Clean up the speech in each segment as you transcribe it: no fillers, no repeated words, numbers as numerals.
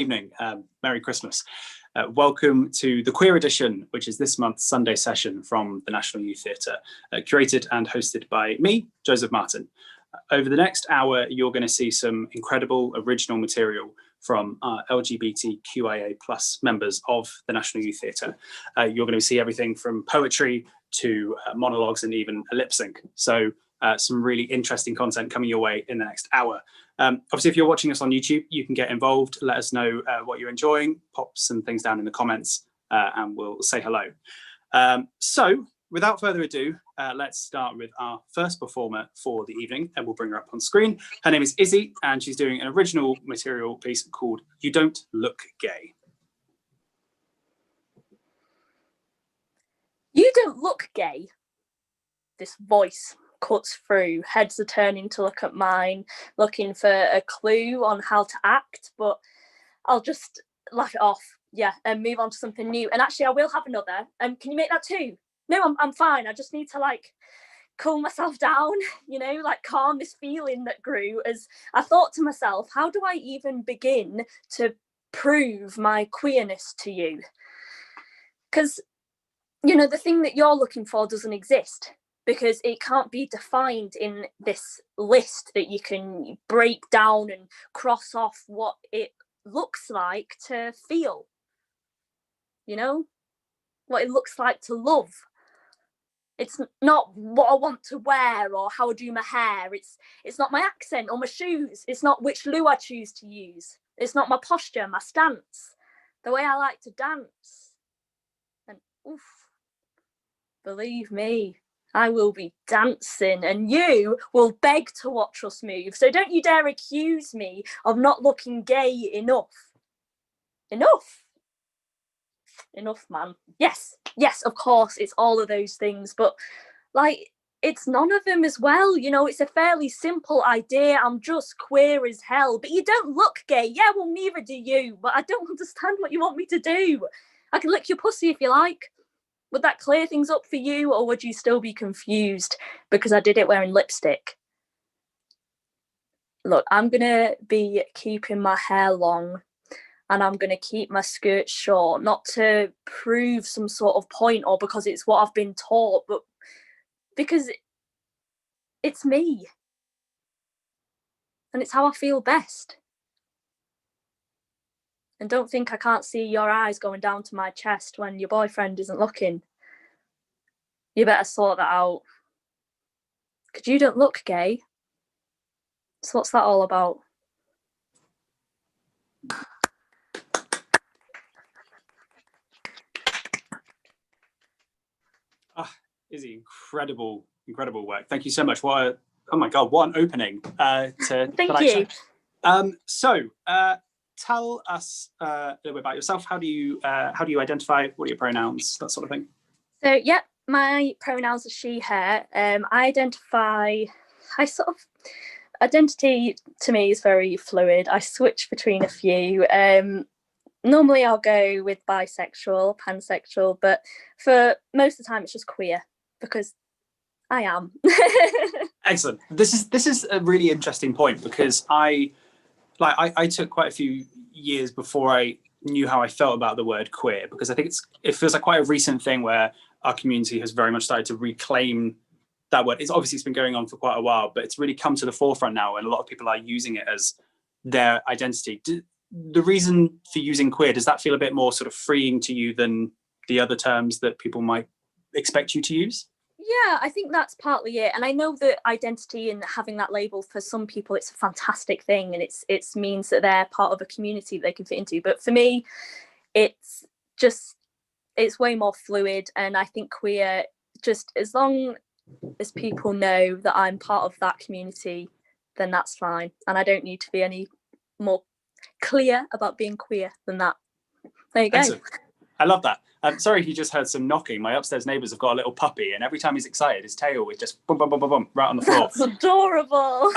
evening. Merry Christmas. Welcome to the Queer Edition, which is this month's Sunday session from the National Youth Theatre, curated and hosted by me, Joseph Martin. Over the next hour, you're going to see some incredible original material from LGBTQIA+ members of the National Youth Theatre. You're going to see everything from poetry to monologues and even a lip sync. So some really interesting content coming your way in the next hour. Obviously, if you're watching us on YouTube, you can get involved. Let us know what you're enjoying. Pop some things down in the comments and we'll say hello. So without further ado, let's start with our first performer for the evening, and we'll bring her up on screen. Her name is Izzy, and she's doing an original material piece called You Don't Look Gay. You don't look gay. This voice cuts through. Heads are turning to look at mine, looking for a clue on how to act, but I'll just laugh it off, yeah, and move on to something new. And actually, I will have another. Can you make that too? No, I'm fine. I just need to cool myself down, calm this feeling that grew as I thought to myself, how do I even begin to prove my queerness to you? Because, the thing that you're looking for doesn't exist, because it can't be defined in this list that you can break down and cross off what it looks like to feel, what it looks like to love. It's not what I want to wear or how I do my hair. It's not my accent or my shoes. It's not which loo I choose to use. It's not my posture, my stance, the way I like to dance. And oof, believe me, I will be dancing and you will beg to watch us move. So don't you dare accuse me of not looking gay enough. Enough, man. Yes, of course, it's all of those things, but it's none of them as well. It's a fairly simple idea. I'm just queer as hell, but you don't look gay. Yeah, well, neither do you, but I don't understand what you want me to do. I can lick your pussy if you like. Would that clear things up for you, or would you still be confused because I did it wearing lipstick? Look, I'm gonna be keeping my hair long, and I'm going to keep my skirt short, not to prove some sort of point or because it's what I've been taught, but because it's me. And it's how I feel best. And don't think I can't see your eyes going down to my chest when your boyfriend isn't looking. You better sort that out. Because you don't look gay. So what's that all about? Izzy, incredible work. Thank you so much. Oh my God, what an opening to Thank you. So tell us a little bit about yourself. How do you identify? What are your pronouns? That sort of thing. So yeah, my pronouns are she, her. Identity to me is very fluid. I switch between a few. Normally I'll go with bisexual, pansexual, but for most of the time it's just queer, because I am. Excellent. This is a really interesting point, because I took quite a few years before I knew how I felt about the word queer, because I think it feels like quite a recent thing where our community has very much started to reclaim that word. It's been going on for quite a while, but it's really come to the forefront now, and a lot of people are using it as their identity. The reason for using queer, does that feel a bit more sort of freeing to you than the other terms that people might expect you to use? Yeah, I think that's partly it. And I know that identity and having that label, for some people, it's a fantastic thing, and it means that they're part of a community they can fit into. But for me, it's way more fluid. And I think queer, just as long as people know that I'm part of that community, then that's fine. And I don't need to be any more clear about being queer than that. There you go. Excellent. I love that. Sorry if you just heard some knocking. My upstairs neighbours have got a little puppy, and every time he's excited, his tail would just boom, boom, boom, boom, boom, right on the floor. That's adorable.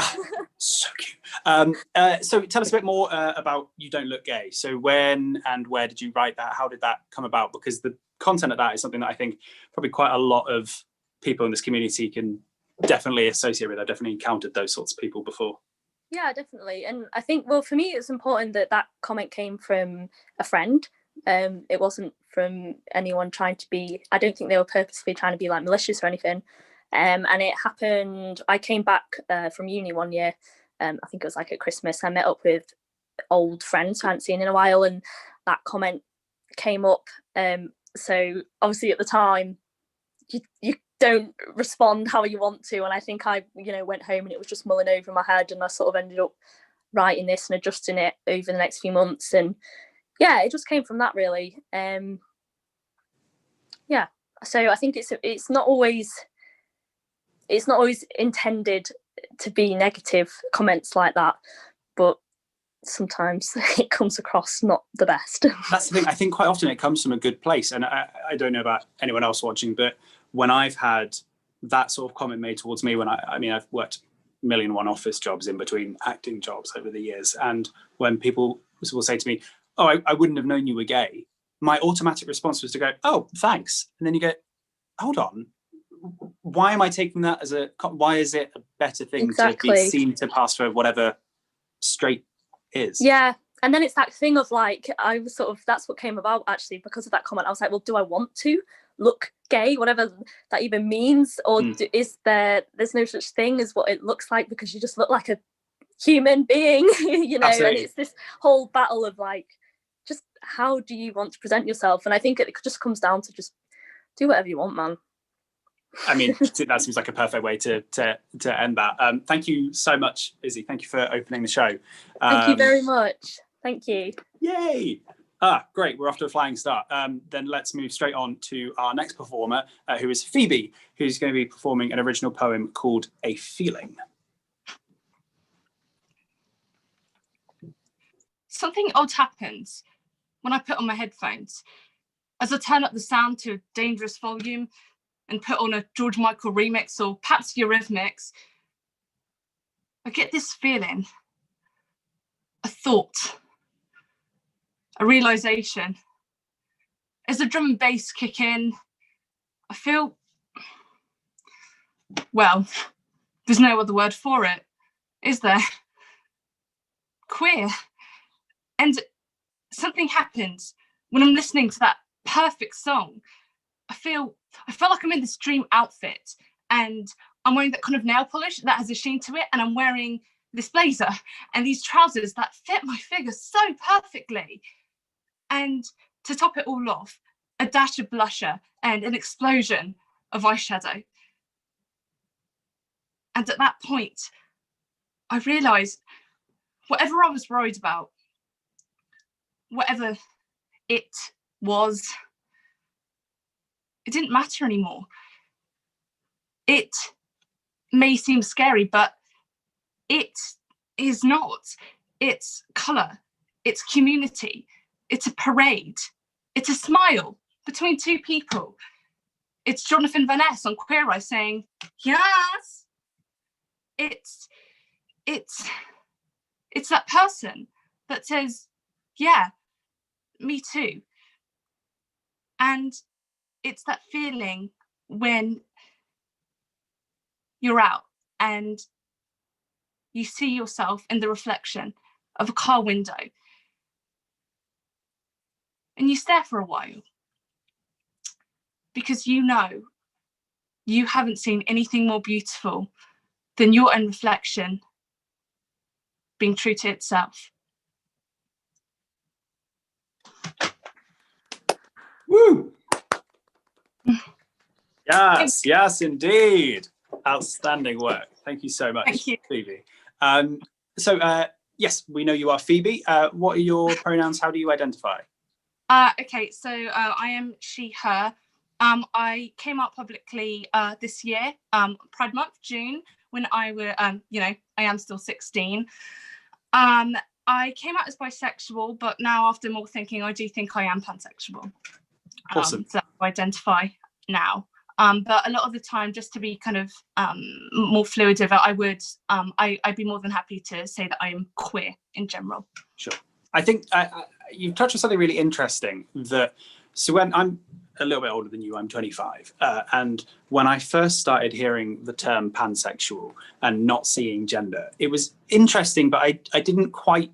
So cute. So tell us a bit more about You Don't Look Gay. So when and where did you write that? How did that come about? Because the content of that is something that I think probably quite a lot of people in this community can definitely associate with. I've definitely encountered those sorts of people before. Yeah, definitely. And I think, well, for me, it's important that that comment came from a friend. It wasn't from anyone trying to be, I don't think they were purposefully trying to be like malicious or anything. And it happened, I came back from uni one year. I think it was like at Christmas. I met up with old friends who I hadn't seen in a while, and that comment came up. So obviously at the time, you don't respond how you want to, and I think I went home and it was just mulling over my head, and I sort of ended up writing this and adjusting it over the next few months, and yeah, it just came from that really. Yeah, so I think it's not always intended to be negative comments like that, but sometimes it comes across not the best. That's the thing. I think quite often it comes from a good place, and I don't know about anyone else watching, but when I've had that sort of comment made towards me, when I've worked a million and one office jobs in between acting jobs over the years, and when people will say to me, "Oh, I wouldn't have known you were gay," my automatic response was to go, "Oh, thanks," and then you go, "Hold on, why am I taking that as why is it a better thing to be seen to pass for whatever straight is?" Yeah. And then it's that thing of like, I was sort of, that's what came about actually because of that comment. I was like, well, do I want to look gay, whatever that even means? Or is there's no such thing as what it looks like, because you just look like a human being, Absolutely. And it's this whole battle of like, just how do you want to present yourself? And I think it just comes down to just do whatever you want, man. I mean, that seems like a perfect way to end that. Thank you so much, Izzy. Thank you for opening the show. Thank you very much. Thank you. Yay. Great. We're off to a flying start. Then let's move straight on to our next performer, who is Phoebe, who's going to be performing an original poem called A Feeling. Something odd happens when I put on my headphones. As I turn up the sound to a dangerous volume and put on a George Michael remix or perhaps Eurythmics, I get this feeling, a thought, a realization. As the drum and bass kick in, I feel, well, there's no other word for it, is there? Queer. And something happens when I'm listening to that perfect song. I feel like I'm in this dream outfit, and I'm wearing that kind of nail polish that has a sheen to it, and I'm wearing this blazer and these trousers that fit my figure so perfectly. And to top it all off, a dash of blusher and an explosion of eyeshadow. And at that point, I realised whatever I was worried about, whatever it was, it didn't matter anymore. It may seem scary, but it is not. It's colour, it's community, it's a parade, it's a smile between two people. It's Jonathan Van Ness on Queer Eye saying, yes. It's that person that says, yeah, me too. And it's that feeling when you're out and you see yourself in the reflection of a car window and you stare for a while because you know you haven't seen anything more beautiful than your own reflection being true to itself. Woo! Yes, indeed. Outstanding work. Thank you so much, Thank you. Phoebe. Yes, we know you are Phoebe. What are your pronouns? How do you identify? Okay, so I am she, her. I came out publicly this year, Pride Month, June, when I were, I am still 16. I came out as bisexual, but now after more thinking, I do think I am pansexual. Awesome. So I identify now. But a lot of the time, just to be kind of more fluid with it, I'd be more than happy to say that I am queer in general. Sure. I think you've touched on something really interesting. So when a little bit older than you. I'm 25. And when I first started hearing the term pansexual and not seeing gender, it was interesting, but I didn't quite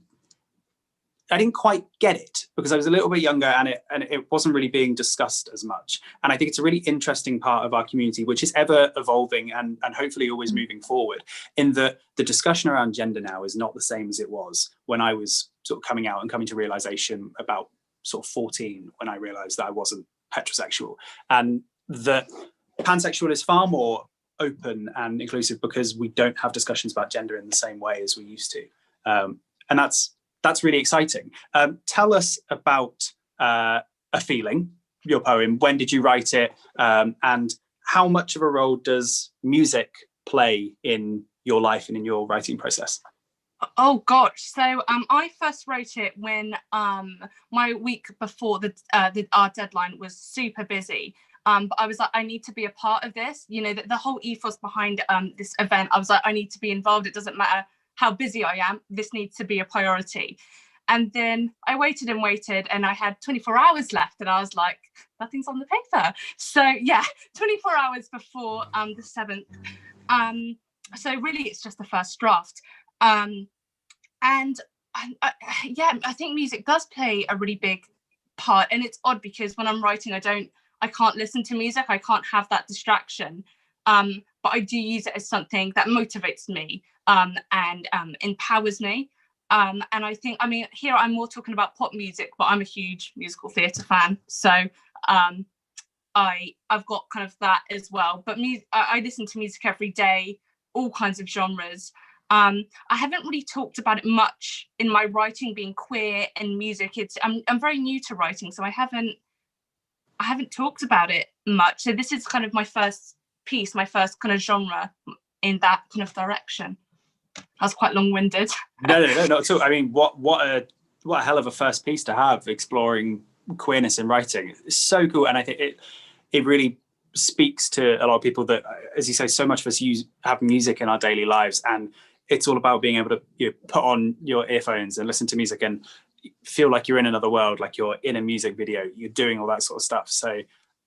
get it because I was a little bit younger and it wasn't really being discussed as much. And I think it's a really interesting part of our community, which is ever evolving and hopefully always moving forward, in that the discussion around gender now is not the same as it was when I was sort of coming out and coming to realization about sort of 14, when I realized that I wasn't heterosexual, and that pansexual is far more open and inclusive because we don't have discussions about gender in the same way as we used to. And that's really exciting. Tell us about A Feeling, your poem. When did you write it? And how much of a role does music play in your life and in your writing process? Oh gosh, so I first wrote it when my week before our deadline was super busy. But I was like, I need to be a part of this. You know, the whole ethos behind this event, I was like, I need to be involved. It doesn't matter how busy I am, this needs to be a priority. And then I waited and I had 24 hours left and I was like, nothing's on the paper. So yeah, 24 hours before the 7th. So really it's just the first draft. And I think music does play a really big part. And it's odd because when I'm writing, I can't listen to music. I can't have that distraction. But I do use it as something that motivates me and empowers me. And I think, I mean, here I'm more talking about pop music, but I'm a huge musical theatre fan. So I've got kind of that as well. But I listen to music every day, all kinds of genres. I haven't really talked about it much in my writing, being queer and music. I'm very new to writing, so I haven't talked about it much. So this is kind of my first piece, my first kind of genre in that kind of direction. I was quite long-winded. No, not at all. I mean, what a hell of a first piece to have, exploring queerness in writing. It's so cool, and I think it really speaks to a lot of people that, as you say, so much of us have music in our daily lives, and it's all about being able to put on your earphones and listen to music and feel like you're in another world, like you're in a music video, you're doing all that sort of stuff. So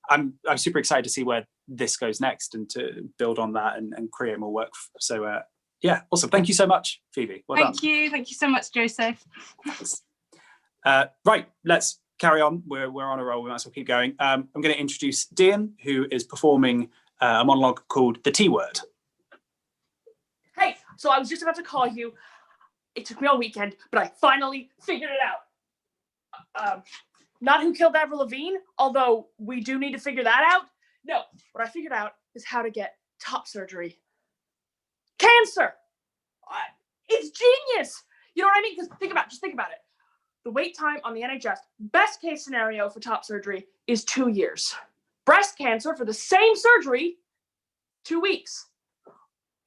I'm super excited to see where this goes next and to build on that and create more work. So yeah, awesome. Thank you so much, Phoebe. Well done. Thank you so much, Joseph. Right, let's carry on. We're on a roll. We might as well keep going. I'm going to introduce Dean, who is performing a monologue called The T Word. Hey, so I was just about to call you. It took me all weekend, but I finally figured it out. Not who killed Avril Lavigne, although we do need to figure that out. No, what I figured out is how to get top surgery. Cancer! It's genius! You know what I mean? Because just think about it. The wait time on the NHS, best case scenario for top surgery is 2 years. Breast cancer for the same surgery, 2 weeks.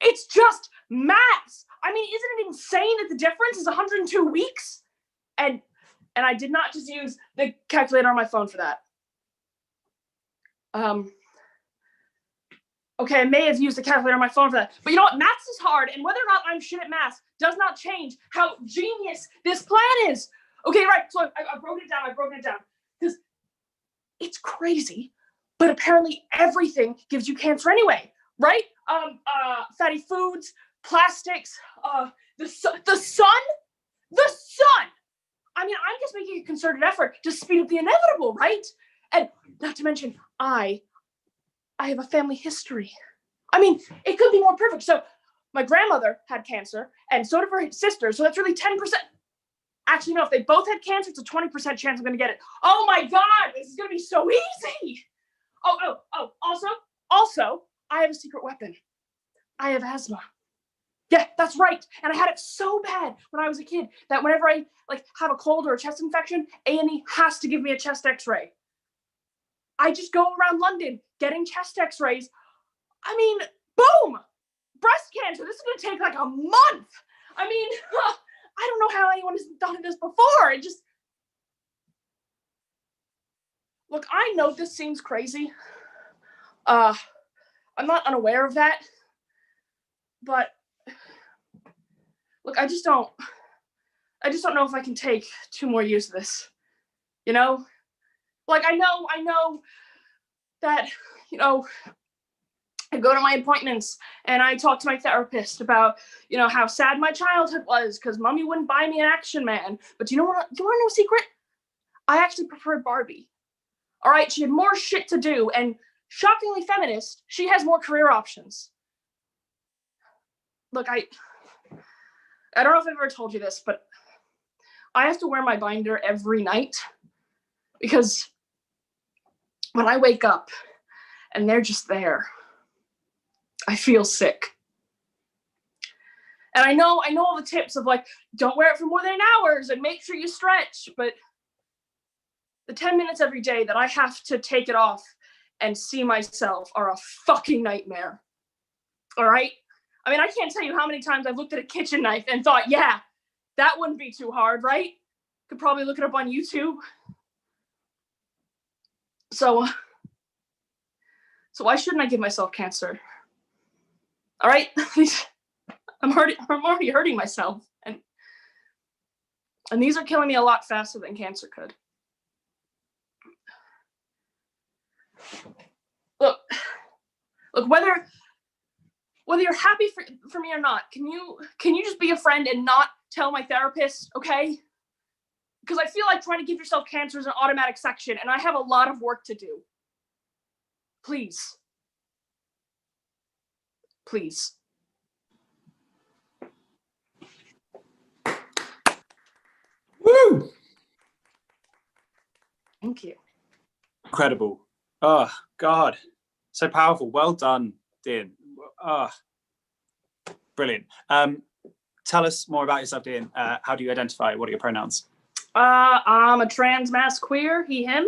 It's just maths. I mean, isn't it insane that the difference is 102 weeks? And I did not just use the calculator on my phone for that. Okay, I may have used the calculator on my phone for that. But you know what? Maths is hard, and whether or not I'm shit at maths does not change how genius this plan is. Okay, right. So I broke it down. Because it's crazy, but apparently everything gives you cancer anyway, right? Fatty foods, plastics, the sun. I mean, I'm just making a concerted effort to speed up the inevitable, right? And not to mention, I have a family history. I mean, it could be more perfect. So my grandmother had cancer, and so did her sister. So that's really 10%. Actually, no, if they both had cancer, it's a 20% chance I'm going to get it. Oh my God, this is going to be so easy. Oh, also, I have a secret weapon. I have asthma. Yeah, that's right. And I had it so bad when I was a kid that whenever I have a cold or a chest infection, A&E has to give me a chest x-ray. I just go around London getting chest x-rays. I mean, boom, breast cancer. This is going to take like a month. I mean, I don't know how anyone has done this before. Look, I know this seems crazy. I'm not unaware of that. But look, I just don't know if I can take 2 more years of this. You know? Like I know that, you know, I go to my appointments and I talk to my therapist about, you know, how sad my childhood was because mommy wouldn't buy me an Action Man. But you know what? You want to know a secret? I actually preferred Barbie. All right, she had more shit to do, and shockingly feminist, she has more career options. Look, I don't know if I've ever told you this, but I have to wear my binder every night because when I wake up and they're just there, I feel sick. And I know all the tips of like, don't wear it for more than hours and make sure you stretch, but the 10 minutes every day that I have to take it off and see myself are a fucking nightmare. All right? I mean, I can't tell you how many times I've looked at a kitchen knife and thought, yeah, that wouldn't be too hard, right? Could probably look it up on YouTube. So why shouldn't I give myself cancer? All right? I'm already hurting myself. And these are killing me a lot faster than cancer could. Look, whether you're happy for me or not, can you just be a friend and not tell my therapist, okay? Because I feel like trying to give yourself cancer is an automatic section, and I have a lot of work to do. Please. Please. Woo! Thank you. Incredible. Oh, God. So powerful. Well done, Dean. Oh, brilliant. Tell us more about yourself, Dean. How do you identify? What are your pronouns? I'm a trans mass queer, he, him.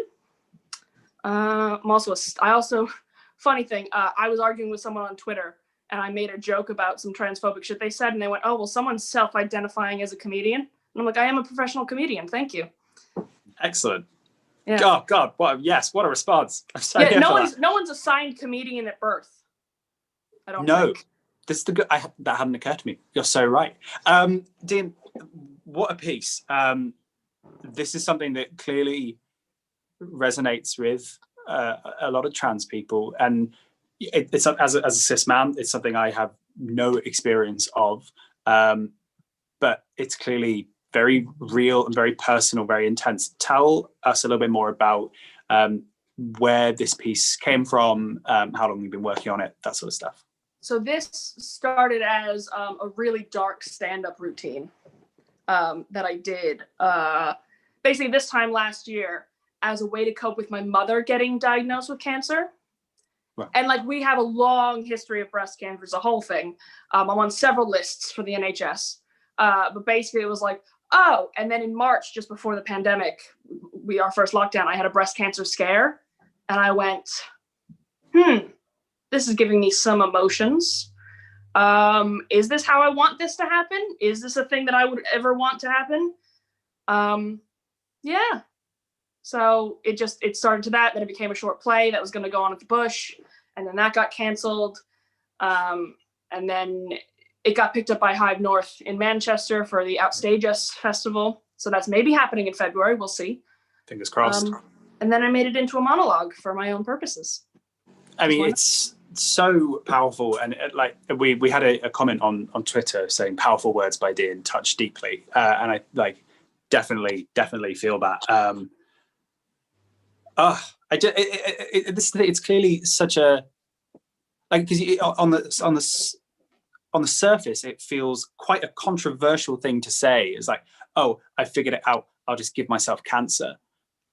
Funny thing, I was arguing with someone on Twitter and I made a joke about some transphobic shit they said, and they went, oh, well, someone's self-identifying as a comedian. And I'm like, I am a professional comedian. Thank you. Excellent. Yeah. Oh, God. What a response. I'm so Yeah, here no for that. one's assigned comedian at birth. I don't No. think. This is the good. That hadn't occurred to me. You're so right. Dean, what a piece. This is something that clearly resonates with a lot of trans people, and it's as a cis man, it's something I have no experience of, but it's clearly very real and very personal, very intense. Tell us a little bit more about where this piece came from, how long you've been working on it, that sort of stuff. So this started as a really dark stand-up routine that I did basically this time last year as a way to cope with my mother getting diagnosed with cancer. Wow. And like, we have a long history of breast cancer, it's a whole thing. I'm on several lists for the NHS. But basically it was like, oh, and then in March, just before the pandemic, our first lockdown, I had a breast cancer scare. And I went, this is giving me some emotions. Is this how I want this to happen? Is this a thing that I would ever want to happen? Yeah. So it started to that, then it became a short play that was going to go on at the Bush, and then that got canceled. And then it got picked up by Hive North in Manchester for the Outstage Us Festival. So that's maybe happening in February. We'll see. Fingers crossed. And then I made it into a monologue for my own purposes. I mean, it's so powerful, and we had a comment on Twitter saying powerful words by Dean touch deeply, and I definitely feel that. It's clearly such a because on the surface it feels quite a controversial thing to say. It's like, oh, I figured it out, I'll just give myself cancer,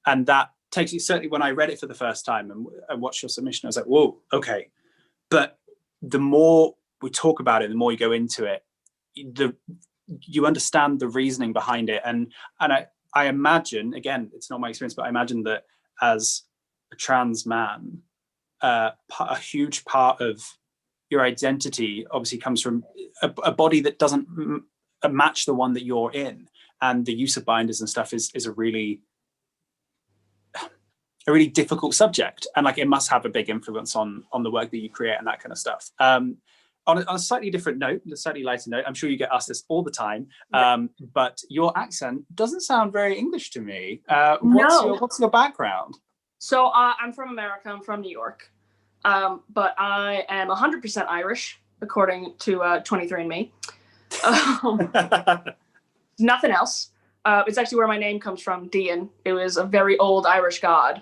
and that takes you, certainly when I read it for the first time and watched your submission, I was like, whoa, okay. But the more we talk about it, the more you go into it, you understand the reasoning behind it. And I imagine, again, it's not my experience, but I imagine that as a trans man, a huge part of your identity obviously comes from a body that doesn't match the one that you're in. And the use of binders and stuff is a really difficult subject, and like it must have a big influence on the work that you create and that kind of stuff. On a slightly different note, a slightly lighter note, I'm sure you get asked this all the time, but your accent doesn't sound very English to me. What's your background? So I'm from America. I'm from New York. But I am 100% Irish, according to 23andMe. Nothing else. It's actually where my name comes from, Dian. It was a very old Irish god,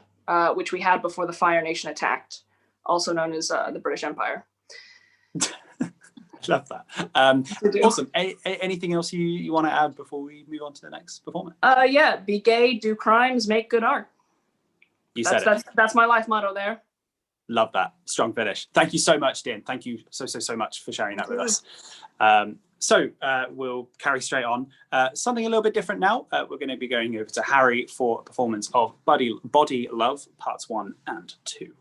which we had before the Fire Nation attacked, also known as the British Empire. Love that. Awesome. Anything else you want to add before we move on to the next performer? Yeah, be gay, do crimes, make good art. You said it. That's my life motto there. Love that. Strong finish. Thank you so much, Dian. Thank you so much for sharing that with us. So we'll carry straight on. Something a little bit different now. We're going to be going over to Harry for a performance of Body Love, parts 1 and 2.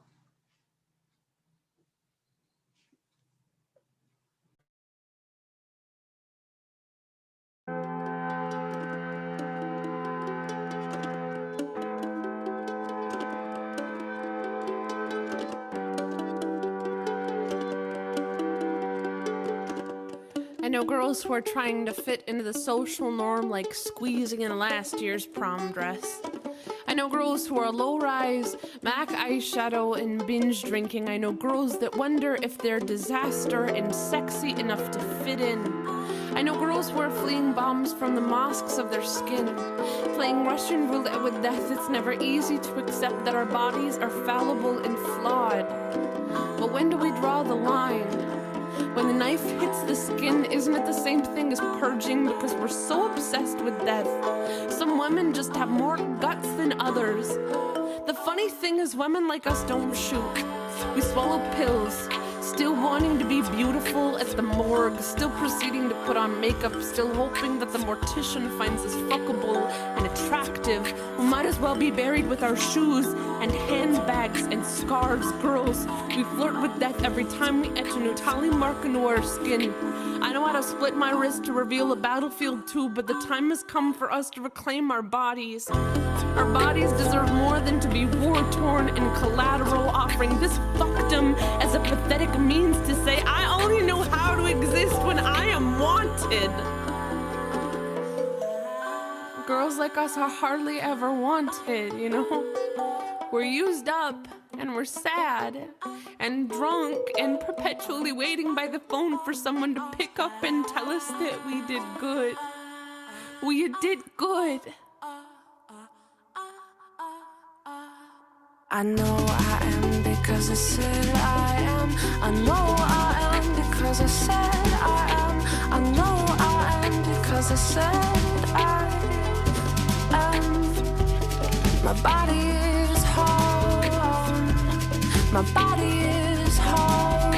I know girls who are trying to fit into the social norm like squeezing in last year's prom dress. I know girls who are low-rise, MAC eyeshadow, and binge drinking. I know girls that wonder if they're disaster and sexy enough to fit in. I know girls who are fleeing bombs from the mosques of their skin, playing Russian roulette with death. It's never easy to accept that our bodies are fallible and flawed. But when do we draw the line? When the knife hits the skin, isn't it the same thing as purging because we're so obsessed with death? Some women just have more guts than others. The funny thing is women like us don't shoot. We swallow pills, still wanting to be beautiful at the morgue, still proceeding to put on makeup, still hoping that the mortician finds us fuckable and attractive. We might as well be buried with our shoes and handbags and scarves. Girls, we flirt with death every time we etch a new tally mark into our skin. I know how to split my wrist to reveal a battlefield too, but the time has come for us to reclaim our bodies. Our bodies deserve more than to be war-torn and collateral, offering this fuckdom as a pathetic means to say, I only know how to exist when I am wanted. Girls like us are hardly ever wanted, you know? We're used up, and we're sad, and drunk, and perpetually waiting by the phone for someone to pick up and tell us that we did good. We did good. I know I am because I said I am. I know I am because I said I am. I know I am because I said I am. My body is home. My body is home.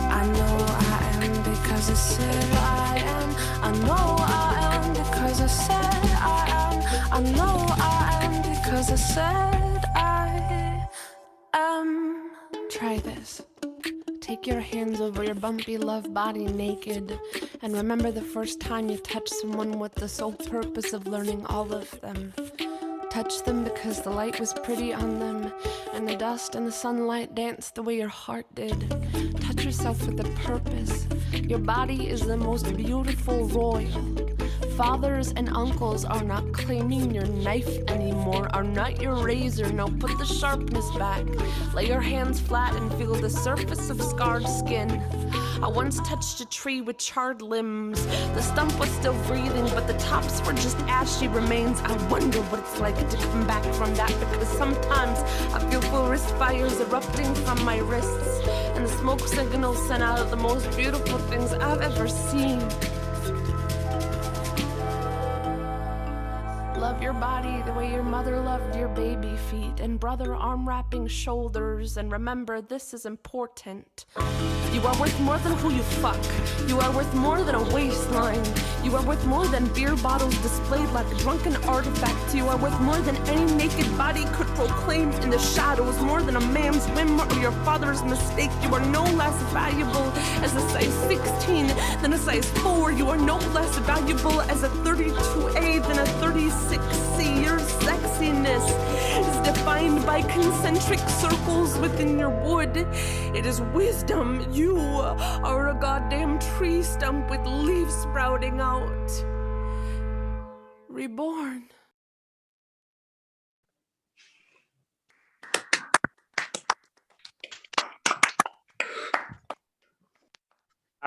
I know I am because I said I am. I know I am because I said I am. I know I am because I said I am. Try this. Take your hands over your bumpy love body naked, and remember the first time you touched someone with the sole purpose of learning all of them. Touch them because the light was pretty on them, and the dust and the sunlight danced the way your heart did. Touch yourself with a purpose. Your body is the most beautiful royal. Fathers and uncles are not claiming your knife anymore, are not your razor. No, put the sharpness back. Lay your hands flat and feel the surface of scarred skin. I once touched a tree with charred limbs. The stump was still breathing, but the tops were just ashy remains. I wonder what it's like to come back from that, because sometimes I feel forest fires erupting from my wrists, and the smoke signals sent out of the most beautiful things I've ever seen. Love your body the way your mother loved your baby feet, and brother arm wrapping shoulders, and remember this is important. You are worth more than who you fuck. You are worth more than a waistline. You are worth more than beer bottles displayed like drunken artifacts. You are worth more than any naked body could proclaim in the shadows, more than a man's whim or your father's mistake. You are no less valuable as a size 16 than a size 4. You are no less valuable as a 32A than a 36C. Your sexiness is defined by concentric circles within your wood. It is wisdom. You are a goddamn tree stump with leaves sprouting out. Reborn.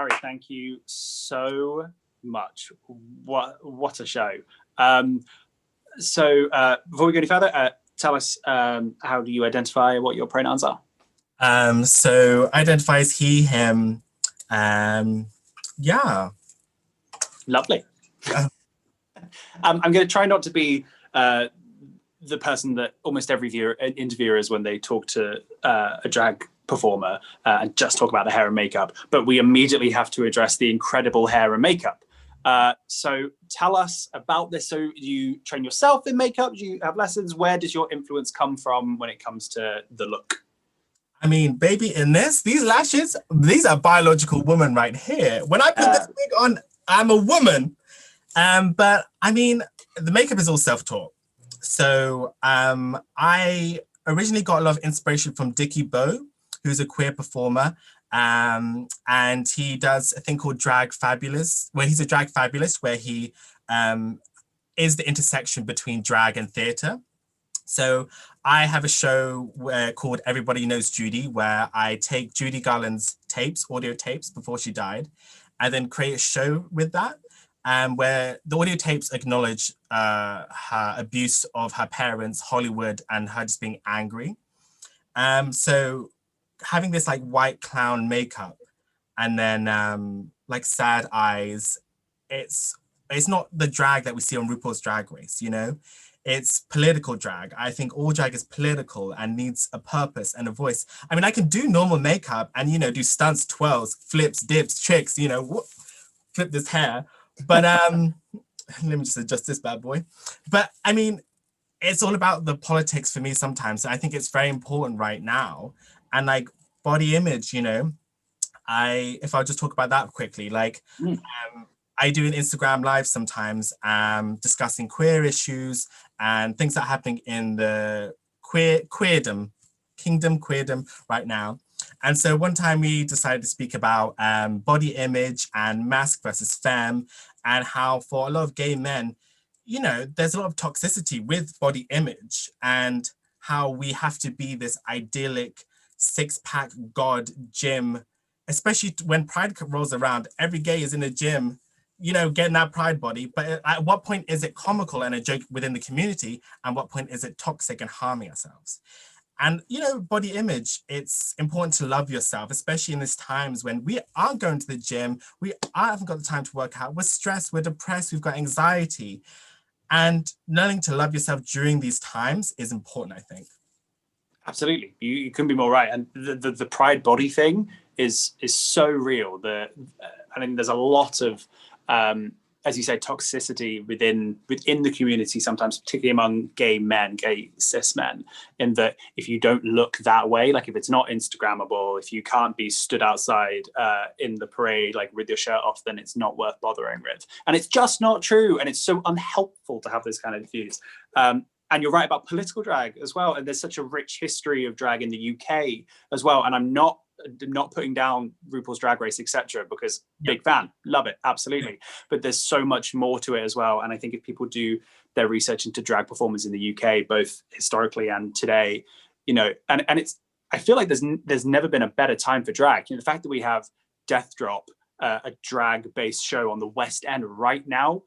Harry, thank you so much. What a show. So before we go any further, tell us how do you identify, what your pronouns are? So identify as he, him. Yeah. Lovely. I'm going to try not to be the person that almost every interviewer is when they talk to a drag performer and just talk about the hair and makeup, but we immediately have to address the incredible hair and makeup. So tell us about this. So you train yourself in makeup? Do you have lessons? Where does your influence come from when it comes to the look? I mean, baby, in these lashes, these are biological women right here. When I put this wig on, I'm a woman. But I mean, the makeup is all self-taught. So I originally got a lot of inspiration from Dickie Bow, who's a queer performer. And he does a thing called Drag Fabulous, where he's a drag fabulist, where he is the intersection between drag and theatre. So I have a show called Everybody Knows Judy, where I take Judy Garland's tapes, audio tapes before she died, and then create a show with that, where the audio tapes acknowledge her abuse of her parents, Hollywood, and her just being angry. So having this like white clown makeup and then like sad eyes, it's not the drag that we see on RuPaul's Drag Race, you know? It's political drag. I think all drag is political and needs a purpose and a voice. I mean, I can do normal makeup and, you know, do stunts, twirls, flips, dips, tricks, you know, flip this hair. But let me just adjust this bad boy. But I mean, it's all about the politics for me sometimes. I think it's very important right now. And like body image, you know, if I'll just talk about that quickly, like I do an Instagram live sometimes discussing queer issues and things that are happening in the queerdom right now. And so one time we decided to speak about body image and masc versus femme, and how for a lot of gay men, you know, there's a lot of toxicity with body image and how we have to be this idyllic six-pack god gym, especially when Pride rolls around. Every gay is in a gym, you know, getting that pride body. But at what point is it comical and a joke within the community? And what point is it toxic and harming ourselves? And, you know, body image, it's important to love yourself, especially in these times when we aren't going to the gym, we haven't got the time to work out, we're stressed, we're depressed, we've got anxiety. And learning to love yourself during these times is important, I think. Absolutely, you couldn't be more right. And the pride body thing is so real. I mean, there's a lot of, as you say, toxicity within the community sometimes, particularly among gay men, gay cis men, in that if you don't look that way, like if it's not Instagrammable, if you can't be stood outside in the parade like with your shirt off, then it's not worth bothering with. And it's just not true. And it's so unhelpful to have those kind of views. And you're right about political drag as well. And there's such a rich history of drag in the UK as well. And I'm not putting down RuPaul's Drag Race, etc., because big fan, love it, absolutely. But there's so much more to it as well. And I think if people do their research into drag performers in the UK, both historically and today, you know, and it's, I feel like there's never been a better time for drag. You know, the fact that we have Death Drop, a drag-based show on the West End right now,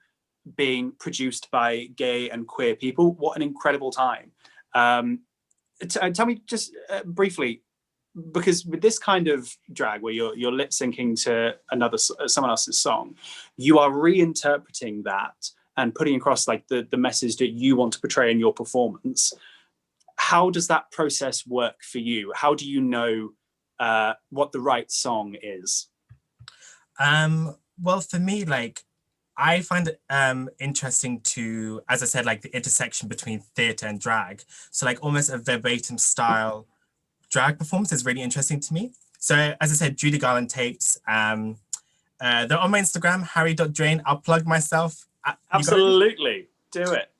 being produced by gay and queer people, what an incredible time. Tell me just briefly, because with this kind of drag where you're lip syncing to someone else's song, you are reinterpreting that and putting across like the message that you want to portray in your performance. How does that process work for you? How do you know what the right song is? Well, for me, like, I find it interesting to, as I said, like the intersection between theatre and drag. So like almost a verbatim style drag performance is really interesting to me. So as I said, Judy Garland tapes, they're on my Instagram, harry.drain. I'll plug myself. Absolutely, do it.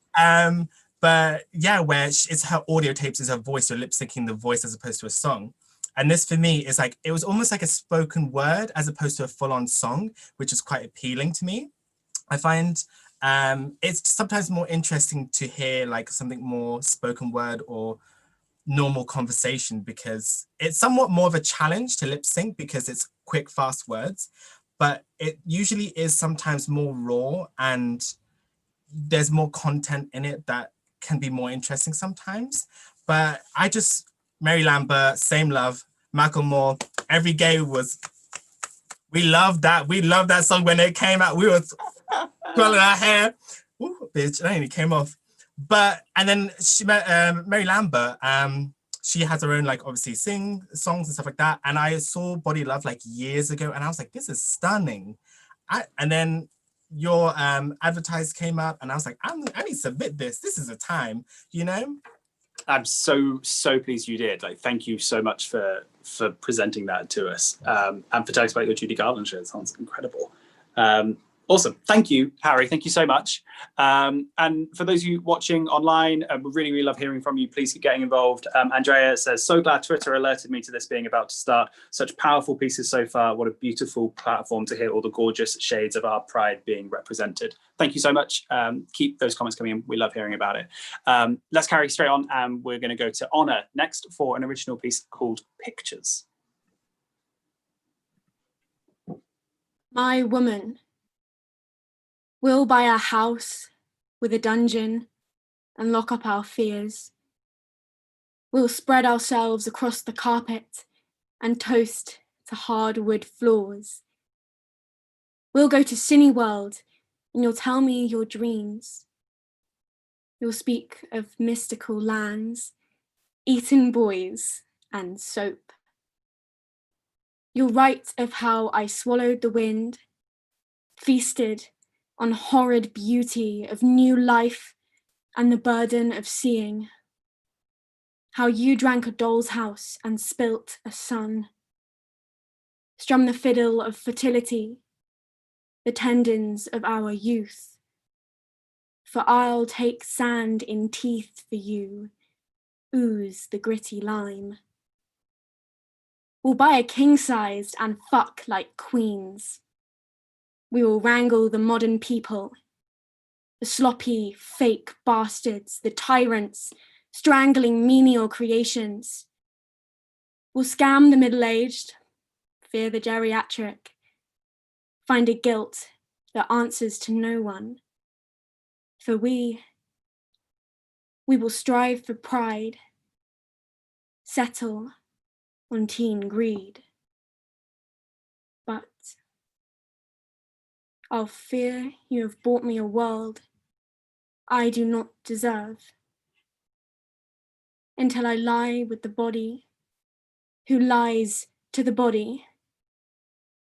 But yeah, where it's her audio tapes, is her voice, or lip syncing the voice as opposed to a song. And this for me is like, it was almost like a spoken word as opposed to a full on song, which is quite appealing to me. I find it's sometimes more interesting to hear like something more spoken word or normal conversation, because it's somewhat more of a challenge to lip sync because it's quick, fast words. but it usually is sometimes more raw and there's more content in it that can be more interesting sometimes. But Mary Lambert, Same Love, Macklemore, Every Gay was, we loved that song when it came out. We were twirling our hair. Ooh, bitch, that only came off. But, and then Mary Lambert, she has her own, like, obviously sing songs and stuff like that. And I saw Body Love like years ago and I was like, this is stunning. And then your advertise came up and I was like, I need to submit this. This is a time, you know? I'm so pleased you did. Like, thank you so much for presenting that to us, and for telling us about your Judy Garland show. It sounds incredible. Awesome. Thank you, Harry. Thank you so much. And for those of you watching online, we really love hearing from you. Please keep getting involved. Andrea says, so glad Twitter alerted me to this being about to start. Such powerful pieces so far. What a beautiful platform to hear all the gorgeous shades of our pride being represented. Thank you so much. Keep those comments coming in. We love hearing about it. Let's carry straight on. And we're going to go to Honor next for an original piece called Pictures. My woman. We'll buy a house with a dungeon and lock up our fears. We'll spread ourselves across the carpet and toast to hardwood floors. We'll go to Cineworld and you'll tell me your dreams. You'll speak of mystical lands, Eton boys and soap. You'll write of how I swallowed the wind, feasted on horrid beauty of new life and the burden of seeing. How you drank a doll's house and spilt a sun. Strum the fiddle of fertility, the tendons of our youth. For I'll take sand in teeth for you, ooze the gritty lime. We'll buy a king-sized and fuck like queens. We will wrangle the modern people, the sloppy, fake bastards, the tyrants, strangling menial creations. We'll scam the middle-aged, fear the geriatric, find a guilt that answers to no one. For we will strive for pride, settle on teen greed. But I'll fear you have bought me a world I do not deserve. Until I lie with the body, who lies to the body,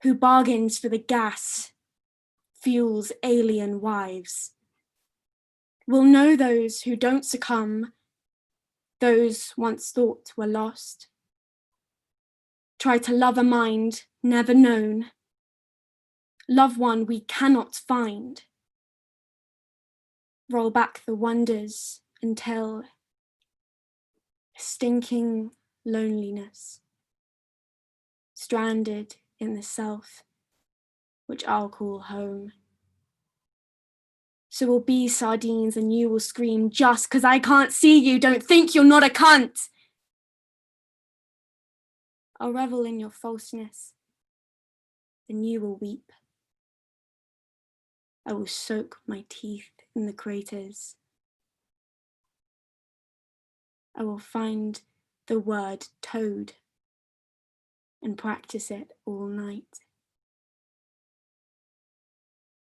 who bargains for the gas, fuels alien wives. We'll know those who don't succumb, those once thought were lost. Try to love a mind never known, love one we cannot find. Roll back the wonders until stinking loneliness, stranded in the self, which I'll call home. So we'll be sardines and you will scream, just 'cause I can't see you, don't think you're not a cunt. I'll revel in your falseness, then you will weep. I will soak my teeth in the craters. I will find the word toad and practice it all night.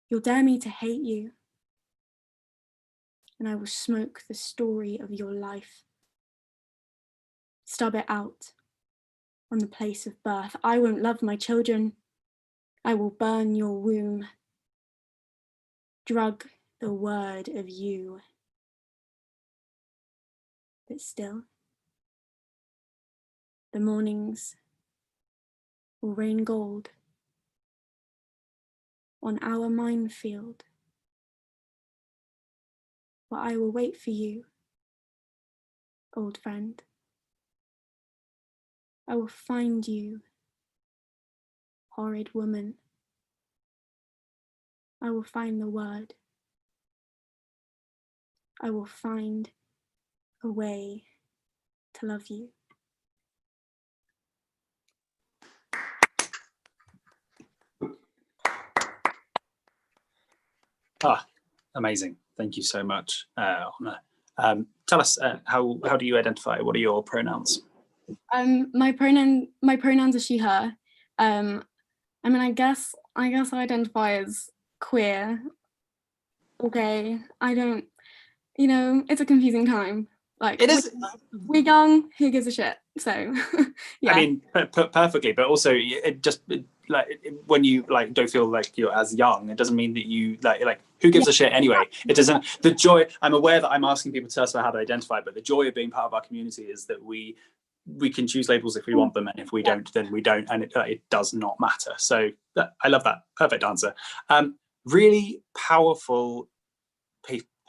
You'll dare me to hate you, and I will smoke the story of your life. Stub it out on the place of birth. I won't love my children. I will burn your womb. Drug the word of you. But still, the mornings will rain gold on our minefield. But I will wait for you, old friend. I will find you, horrid woman. I will find the word. I will find a way to love you. Amazing. Thank you so much, Honor. Tell us, how do you identify? What are your pronouns? My pronouns are she, her. I mean, I guess I identify as queer. Okay, I don't, it's a confusing time. Like, It is. we're young, who gives a shit? So, yeah. I mean, perfectly, but also when you don't feel like you're as young, it doesn't mean that you like who gives a shit anyway. It doesn't. The joy. I'm aware that I'm asking people to tell us about how they identify, but the joy of being part of our community is that we can choose labels if we want them, and if we don't, then we don't, and it does not matter. So I love that. Perfect answer. Really powerful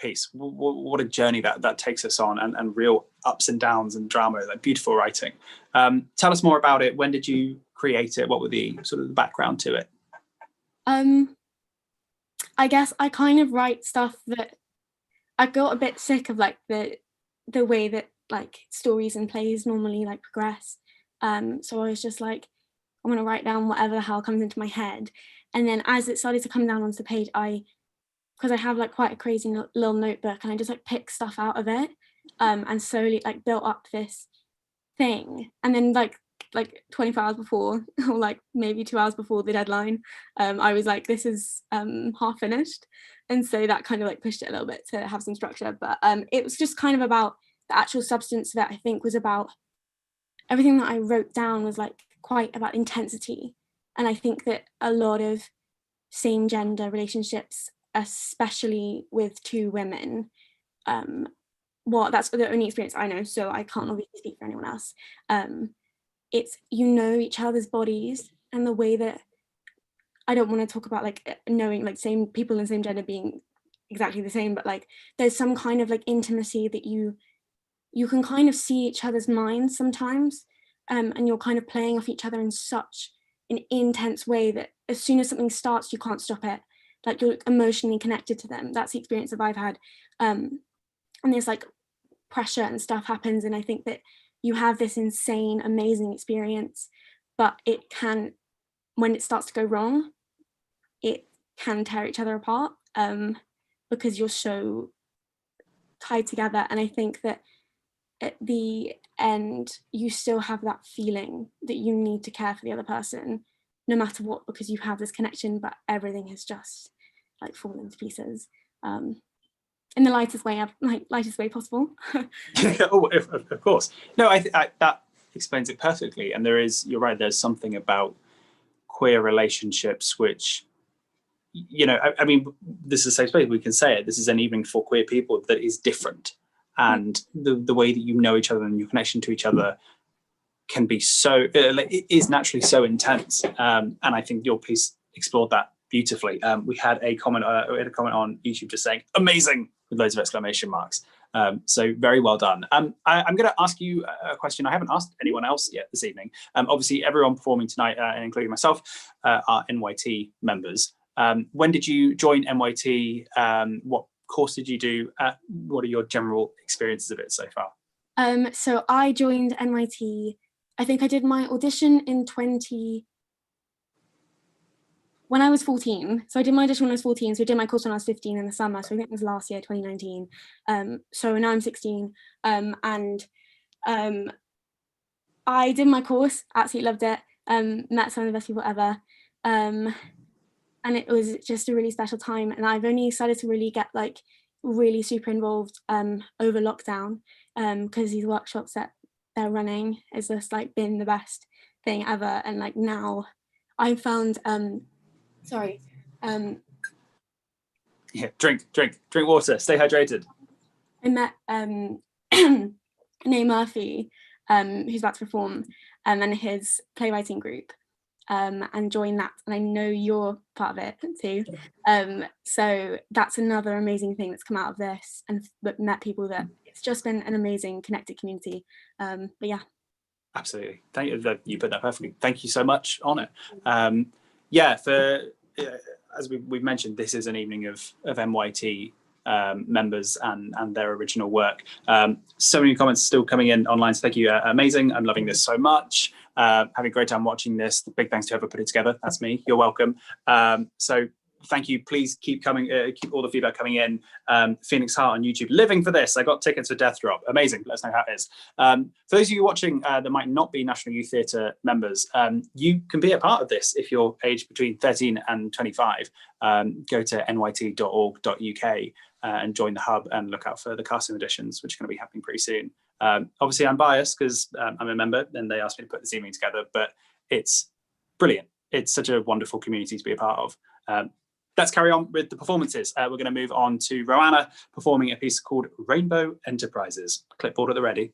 piece. What a journey that takes us on, and real ups and downs and drama. Like beautiful writing. Tell us more about it. When did you create it? What were the sort of the background to it? I guess I kind of write stuff that I got a bit sick of, like the way that like stories and plays normally like progress. So I was just like, I'm gonna write down whatever the hell comes into my head, and then as it started to come down onto the page, because I have like quite a crazy little notebook, and I just like picked stuff out of it, and slowly like built up this thing. And then like 24 hours before, or like maybe 2 hours before the deadline, I was like, this is half finished. And so that kind of like pushed it a little bit to have some structure. But it was just kind of about the actual substance that I think was about everything that I wrote down was like quite about intensity. And I think that a lot of same gender relationships, especially with two women, that's the only experience I know, so I can't obviously speak for anyone else. It's each other's bodies, and the way that I don't want to talk about like knowing like same people and same gender being exactly the same, but like there's some kind of like intimacy that you can kind of see each other's minds sometimes, and you're kind of playing off each other in such an intense way that as soon as something starts, you can't stop it. Like you're emotionally connected to them. That's the experience that I've had. And there's like pressure and stuff happens, and I think that you have this insane, amazing experience, but it can, when it starts to go wrong, it can tear each other apart, because you're so tied together. And I think that at the end, you still have that feeling that you need to care for the other person, no matter what, because you have this connection, but everything has just like fallen to pieces. In the lightest way possible. Oh, of course. No, I that explains it perfectly. And you're right, there's something about queer relationships which, I mean, this is a safe space, we can say it, this is an evening for queer people that is different. And the way that you know each other and your connection to each other can be so, it is naturally so intense. And I think your piece explored that beautifully. We had a comment on YouTube just saying amazing with loads of exclamation marks. So very well done. I'm going to ask you a question I haven't asked anyone else yet this evening. Obviously everyone performing tonight, including myself, are NYT members. When did you join NYT? What course did you do? What are your general experiences of it so far? So I joined NYT, I think I did my audition when I was 14. So I did my audition when I was 14. So I did my course when I was 15 in the summer. So I think it was last year, 2019. So now I'm 16. And I did my course, absolutely loved it. Met some of the best people ever. And it was just a really special time. And I've only started to really get like really super involved over lockdown, because these workshops that they're running has just like been the best thing ever. And like now I found Yeah, drink water, stay hydrated. I met Nay Murphy, who's about to perform, and his playwriting group, and joined that. And I know you're part of it too. So that's another amazing thing that's come out of this, and met people that it's just been an amazing connected community. But yeah. Absolutely. Thank you. You put that perfectly. Thank you so much on it. As we've mentioned, this is an evening of NYT members and their original work. So many comments still coming in online, so thank you. Amazing. I'm loving this so much. Having a great time watching this. Big thanks to whoever put it together. That's me. You're welcome. So thank you. Please keep coming, keep all the feedback coming in. Phoenix Heart on YouTube, living for this. I got tickets for Death Drop. Amazing. Let us know how it is. For those of you watching that might not be National Youth Theatre members, you can be a part of this if you're aged between 13 and 25. Go to nyt.org.uk and join the hub and look out for the casting auditions, which are going to be happening pretty soon. Obviously, I'm biased because I'm a member and they asked me to put this evening together, but it's brilliant. It's such a wonderful community to be a part of. Let's carry on with the performances. We're going to move on to Roanna performing a piece called Rainbow Enterprises. Clipboard at the ready.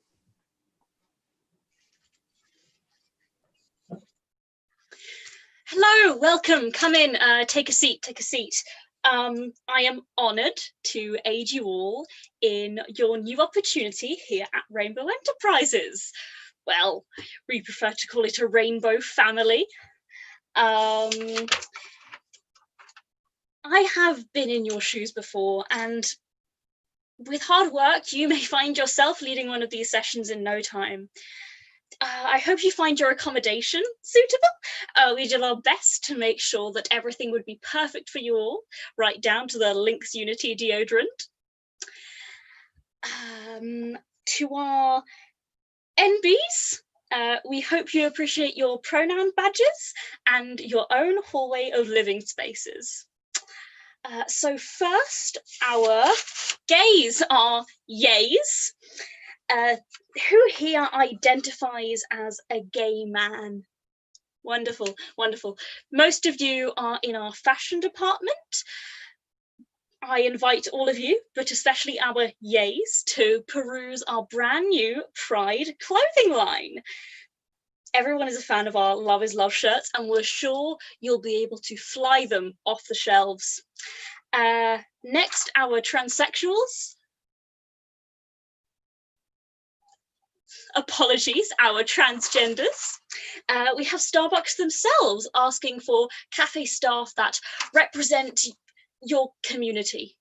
Hello, welcome, come in, take a seat, take a seat. I am honoured to aid you all in your new opportunity here at Rainbow Enterprises. Well, we prefer to call it a rainbow family. I have been in your shoes before, and with hard work, you may find yourself leading one of these sessions in no time. I hope you find your accommodation suitable. We did our best to make sure that everything would be perfect for you all, right down to the Lynx Unity deodorant. To our NBs, we hope you appreciate your pronoun badges and your own hallway of living spaces. So first, our gays are yays. Who here identifies as a gay man? Wonderful, wonderful. Most of you are in our fashion department. I invite all of you, but especially our yays, to peruse our brand new Pride clothing line. Everyone is a fan of our Love is Love shirts, and we're sure you'll be able to fly them off the shelves. Next, our transsexuals. Apologies, our transgenders. We have Starbucks themselves asking for cafe staff that represent your community.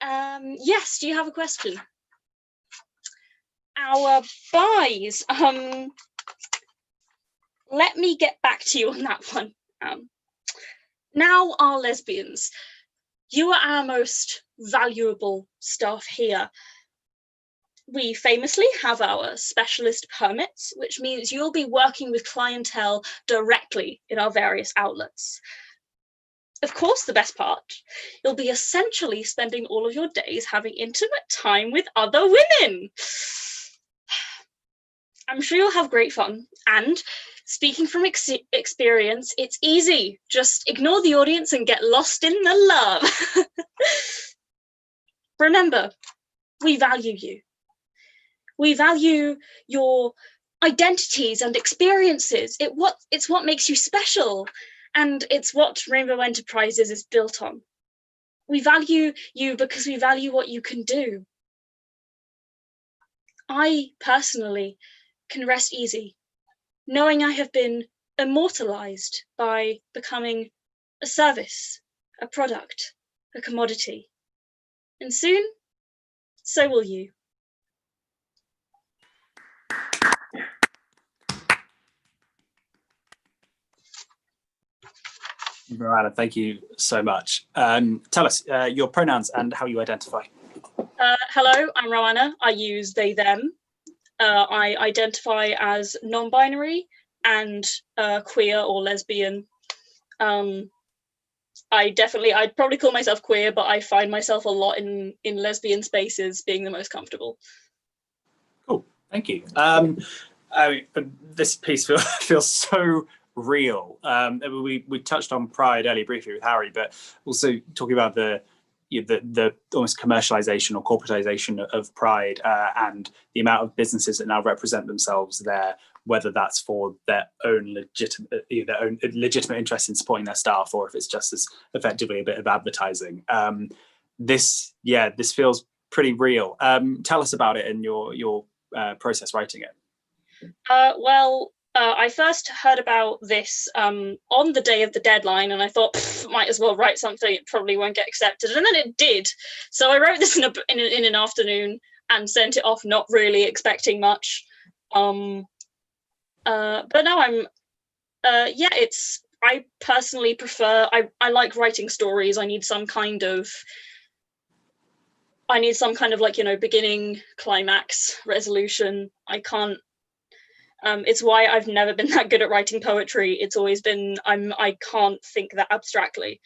Yes, do you have a question? Our buys. Let me get back to you on that one. Now, our lesbians. You are our most valuable staff here. We famously have our specialist permits, which means you'll be working with clientele directly in our various outlets. Of course, the best part, you'll be essentially spending all of your days having intimate time with other women. I'm sure you'll have great fun, and speaking from experience, it's easy. Just ignore the audience and get lost in the love. Remember, we value you. We value your identities and experiences. It's what makes you special, and it's what Rainbow Enterprises is built on. We value you because we value what you can do. I personally can rest easy, knowing I have been immortalized by becoming a service, a product, a commodity. And soon, so will you. Roanna, thank you so much. Tell us your pronouns and how you identify. Hello, I'm Roanna. I use they, them. I identify as non-binary and queer or lesbian. I'd probably call myself queer, but I find myself a lot in lesbian spaces being the most comfortable. Cool, thank you. This piece feels so real. We touched on Pride earlier briefly with Harry, but also talking about the almost commercialization or corporatization of Pride and the amount of businesses that now represent themselves there, whether that's for their own legitimate interest in supporting their staff, or if it's just as effectively a bit of advertising. This feels pretty real. Tell us about it and your process writing it. I first heard about this on the day of the deadline, and I thought, might as well write something. It probably won't get accepted, and then it did. So I wrote this in an afternoon and sent it off, not really expecting much. But now it's I personally prefer, I like writing stories. I need some kind of like, you know, beginning, climax, resolution. I can't, it's why I've never been that good at writing poetry. It's always been, I can't think that abstractly.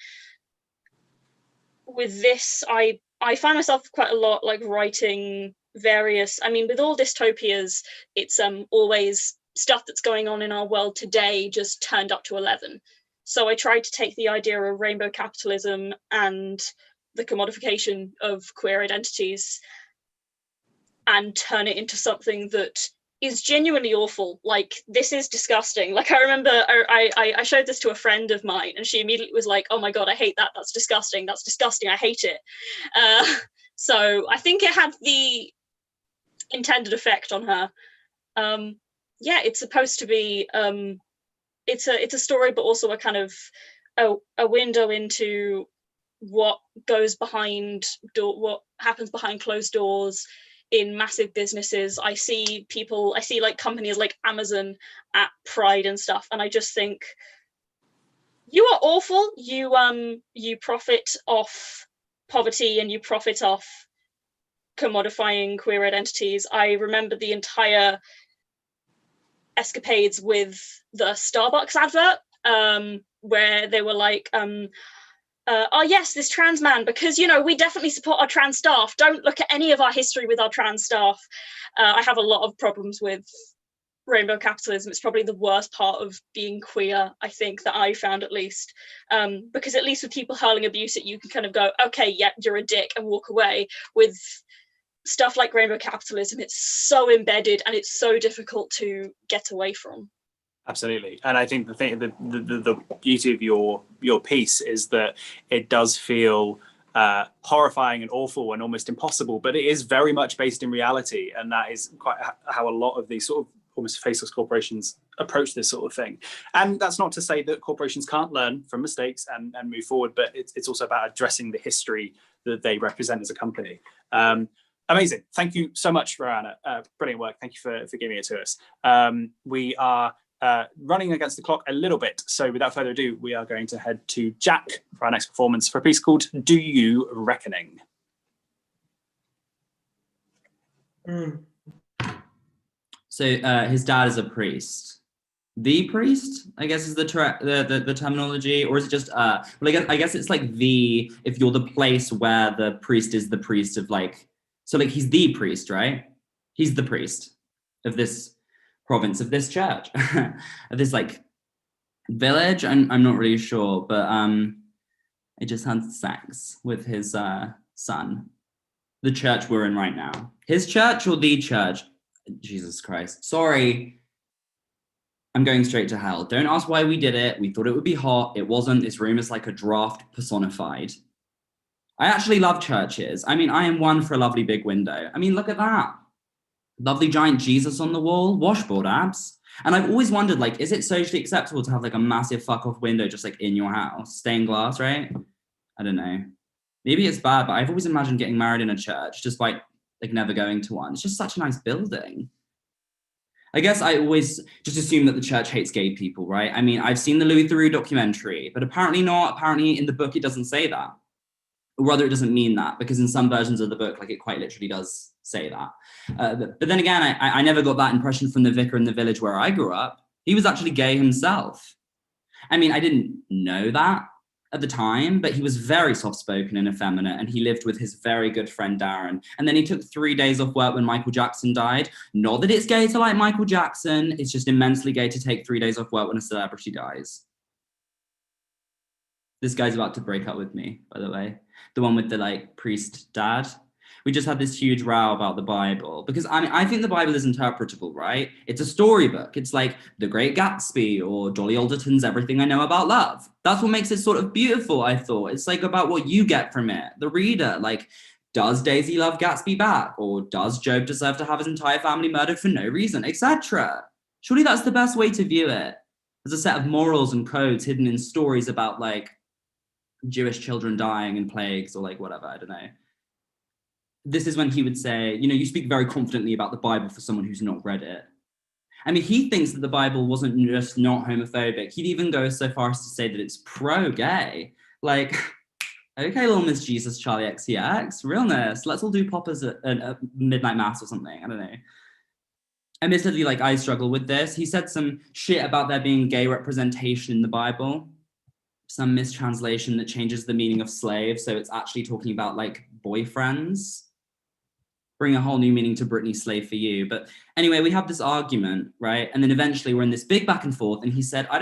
With this, I find myself quite a lot like writing various, I mean, with all dystopias, it's always stuff that's going on in our world today just turned up to 11. So I tried to take the idea of rainbow capitalism and the commodification of queer identities and turn it into something that is genuinely awful. Like, this is disgusting. Like, I remember I showed this to a friend of mine and she immediately was like, oh my God, I hate that. That's disgusting. That's disgusting. I hate it. So I think it had the intended effect on her. Yeah, it's supposed to be, it's a story, but also a kind of a window into what goes behind what happens behind closed doors in massive businesses. I see like companies like Amazon at Pride and stuff, and I just think, you are awful. You profit off poverty and you profit off commodifying queer identities. I remember the entire escapades with the Starbucks advert, where they were like, oh yes, this trans man, because, you know, we definitely support our trans staff. Don't look at any of our history with our trans staff. I have a lot of problems with rainbow capitalism. It's probably the worst part of being queer, I think, that I found, at least, because at least with people hurling abuse at you, can kind of go, okay, yeah, you're a dick, and walk away. With stuff like rainbow capitalism, it's so embedded and it's so difficult to get away from. Absolutely. And I think the beauty of your piece is that it does feel horrifying and awful and almost impossible, but it is very much based in reality. And that is quite how a lot of these sort of almost faceless corporations approach this sort of thing. And that's not to say that corporations can't learn from mistakes and move forward, but it's also about addressing the history that they represent as a company. Amazing. Thank you so much, Roanna. Brilliant work. Thank you for giving it to us. We are running against the clock a little bit. So without further ado, we are going to head to Jack for our next performance for a piece called Do You Reckoning? So his dad is a priest. The priest, I guess, is the terminology, or is it just well, I guess it's like if you're the place where the priest is the priest of, like, so like he's the priest, right? He's the priest of this province, of this church, of this like village. I'm not really sure, but I just had sex with his son. The church we're in right now. His church or the church? Jesus Christ. Sorry. I'm going straight to hell. Don't ask why we did it. We thought it would be hot. It wasn't. This room is like a draft personified. I actually love churches. I mean, I am one for a lovely big window. I mean, look at that. Lovely giant Jesus on the wall, washboard abs. And I've always wondered, like, is it socially acceptable to have like a massive fuck off window just like in your house? Stained glass, right? I don't know. Maybe it's bad, but I've always imagined getting married in a church despite like never going to one. It's just such a nice building. I guess I always just assume that the church hates gay people, right? I mean, I've seen the Louis Theroux documentary, but apparently not. Apparently in the book, it doesn't say that. Or rather, it doesn't mean that, because in some versions of the book, like, it quite literally does say that. But then again, I never got that impression from the vicar in the village where I grew up. He was actually gay himself. I mean, I didn't know that at the time, but he was very soft-spoken and effeminate, and he lived with his very good friend Darren. And then he took 3 days off work when Michael Jackson died. Not that it's gay to like Michael Jackson, it's just immensely gay to take 3 days off work when a celebrity dies. This guy's about to break up with me, by the way. The one with the like priest dad. We just had this huge row about the Bible, because I mean, I think the Bible is interpretable, right? It's a storybook. It's like The Great Gatsby or Dolly Alderton's Everything I Know About Love. That's what makes it sort of beautiful, I thought. It's like about what you get from it, the reader. Like, does Daisy love Gatsby back? Or does Job deserve to have his entire family murdered for no reason, etc.? Surely that's the best way to view it. There's a set of morals and codes hidden in stories about like Jewish children dying in plagues or like whatever, I don't know. This is when he would say, you know, you speak very confidently about the Bible for someone who's not read it. I mean, he thinks that the Bible wasn't just not homophobic. He'd even go so far as to say that it's pro-gay. Like, okay, little Miss Jesus, Charlie XCX, realness. Let's all do poppers at midnight mass or something. I don't know. Admittedly, like, I struggle with this. He said some shit about there being gay representation in the Bible, some mistranslation that changes the meaning of slave. So it's actually talking about like boyfriends. Bring a whole new meaning to Britney Slave for You. But anyway, we have this argument, right? And then eventually we're in this big back and forth. And he said, I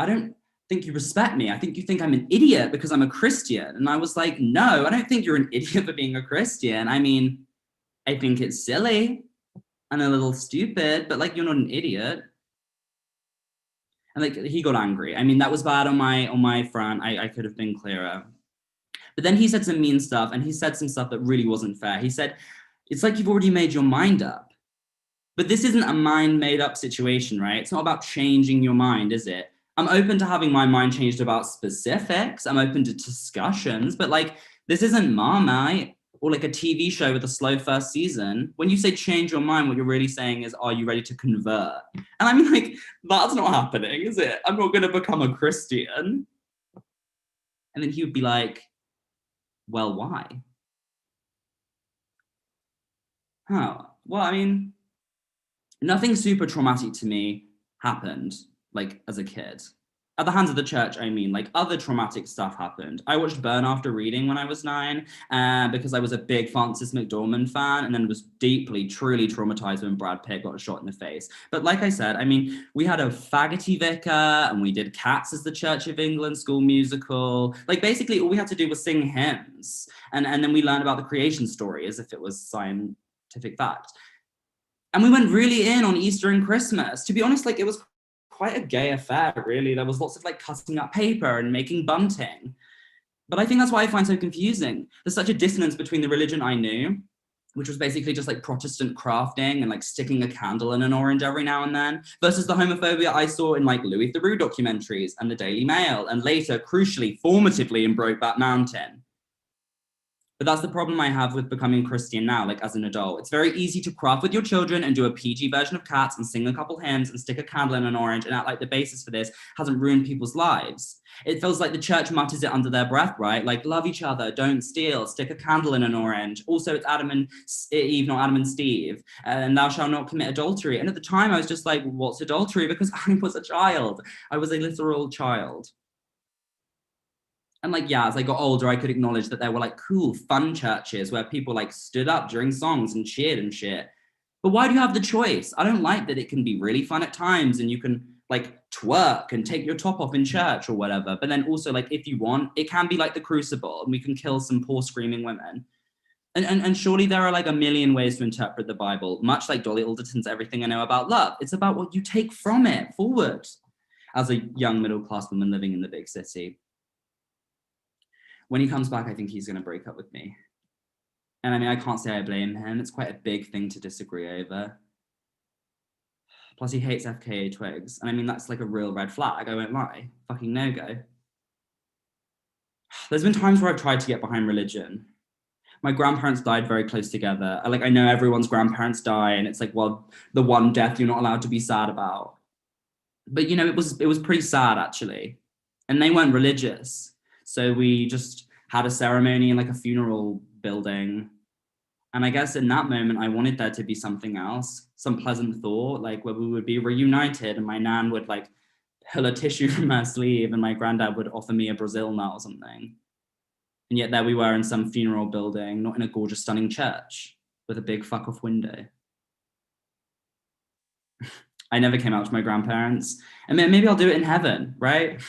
don't think you respect me. I think you think I'm an idiot because I'm a Christian. And I was like, no, I don't think you're an idiot for being a Christian. I mean, I think it's silly and a little stupid, but like, you're not an idiot. And like, he got angry. I mean, that was bad on my front. I could have been clearer. But then he said some mean stuff, and he said some stuff that really wasn't fair. He said, it's like you've already made your mind up. But this isn't a mind made up situation, right? It's not about changing your mind, is it? I'm open to having my mind changed about specifics. I'm open to discussions, but like, this isn't Marmite or like a TV show with a slow first season. When you say change your mind, what you're really saying is, are you ready to convert? And I'm like, that's not happening, is it? I'm not gonna become a Christian. And then he would be like, well, why? Well, I mean, nothing super traumatic to me happened, like, as a kid. At the hands of the church, I mean, like, other traumatic stuff happened. I watched Burn After Reading when I was 9 because I was a big Frances McDormand fan, and then was deeply, truly traumatized when Brad Pitt got shot in the face. But like I said, I mean, we had a faggoty vicar, and we did Cats as the Church of England school musical. Like, basically, all we had to do was sing hymns, and then we learned about the creation story as if it was scientific fact. And we went really in on Easter and Christmas. To be honest, like, it was quite a gay affair, really. There was lots of like cutting up paper and making bunting. But I think that's why I find so confusing. There's such a dissonance between the religion I knew, which was basically just like Protestant crafting and like sticking a candle in an orange every now and then, versus the homophobia I saw in like Louis Theroux documentaries and the Daily Mail, and later, crucially, formatively in Brokeback Mountain. But that's the problem I have with becoming Christian now, like as an adult. It's very easy to craft with your children and do a PG version of Cats and sing a couple hymns and stick a candle in an orange and act like the basis for this hasn't ruined people's lives. It feels like the church mutters it under their breath, right? Like, love each other, don't steal, stick a candle in an orange. Also, it's Adam and Eve, not Adam and Steve. And thou shalt not commit adultery. And at the time, I was just like, what's adultery? Because I was a child. I was a literal child. And like, yeah, as I got older, I could acknowledge that there were like cool, fun churches where people like stood up during songs and cheered and shit. But why do you have the choice? I don't like that it can be really fun at times and you can like twerk and take your top off in church or whatever. But then also, like, if you want, it can be like the Crucible and we can kill some poor screaming women. And surely there are like a million ways to interpret the Bible, much like Dolly Alderton's Everything I Know About Love. It's about what you take from it forward as a young middle-class woman living in the big city. When he comes back, I think he's going to break up with me. And I mean, I can't say I blame him. It's quite a big thing to disagree over. Plus, he hates FKA Twigs. And I mean, that's like a real red flag, I won't lie. Fucking no-go. There's been times where I've tried to get behind religion. My grandparents died very close together. I know everyone's grandparents die, and it's like, well, the one death you're not allowed to be sad about. But, you know, it was pretty sad, actually. And they weren't religious. So we just had a ceremony in like a funeral building. And I guess in that moment, I wanted there to be something else, some pleasant thought, like where we would be reunited and my nan would like pull a tissue from her sleeve and my granddad would offer me a Brazil nut or something. And yet there we were in some funeral building, not in a gorgeous, stunning church with a big fuck off window. I never came out to my grandparents. And maybe I'll do it in heaven, right?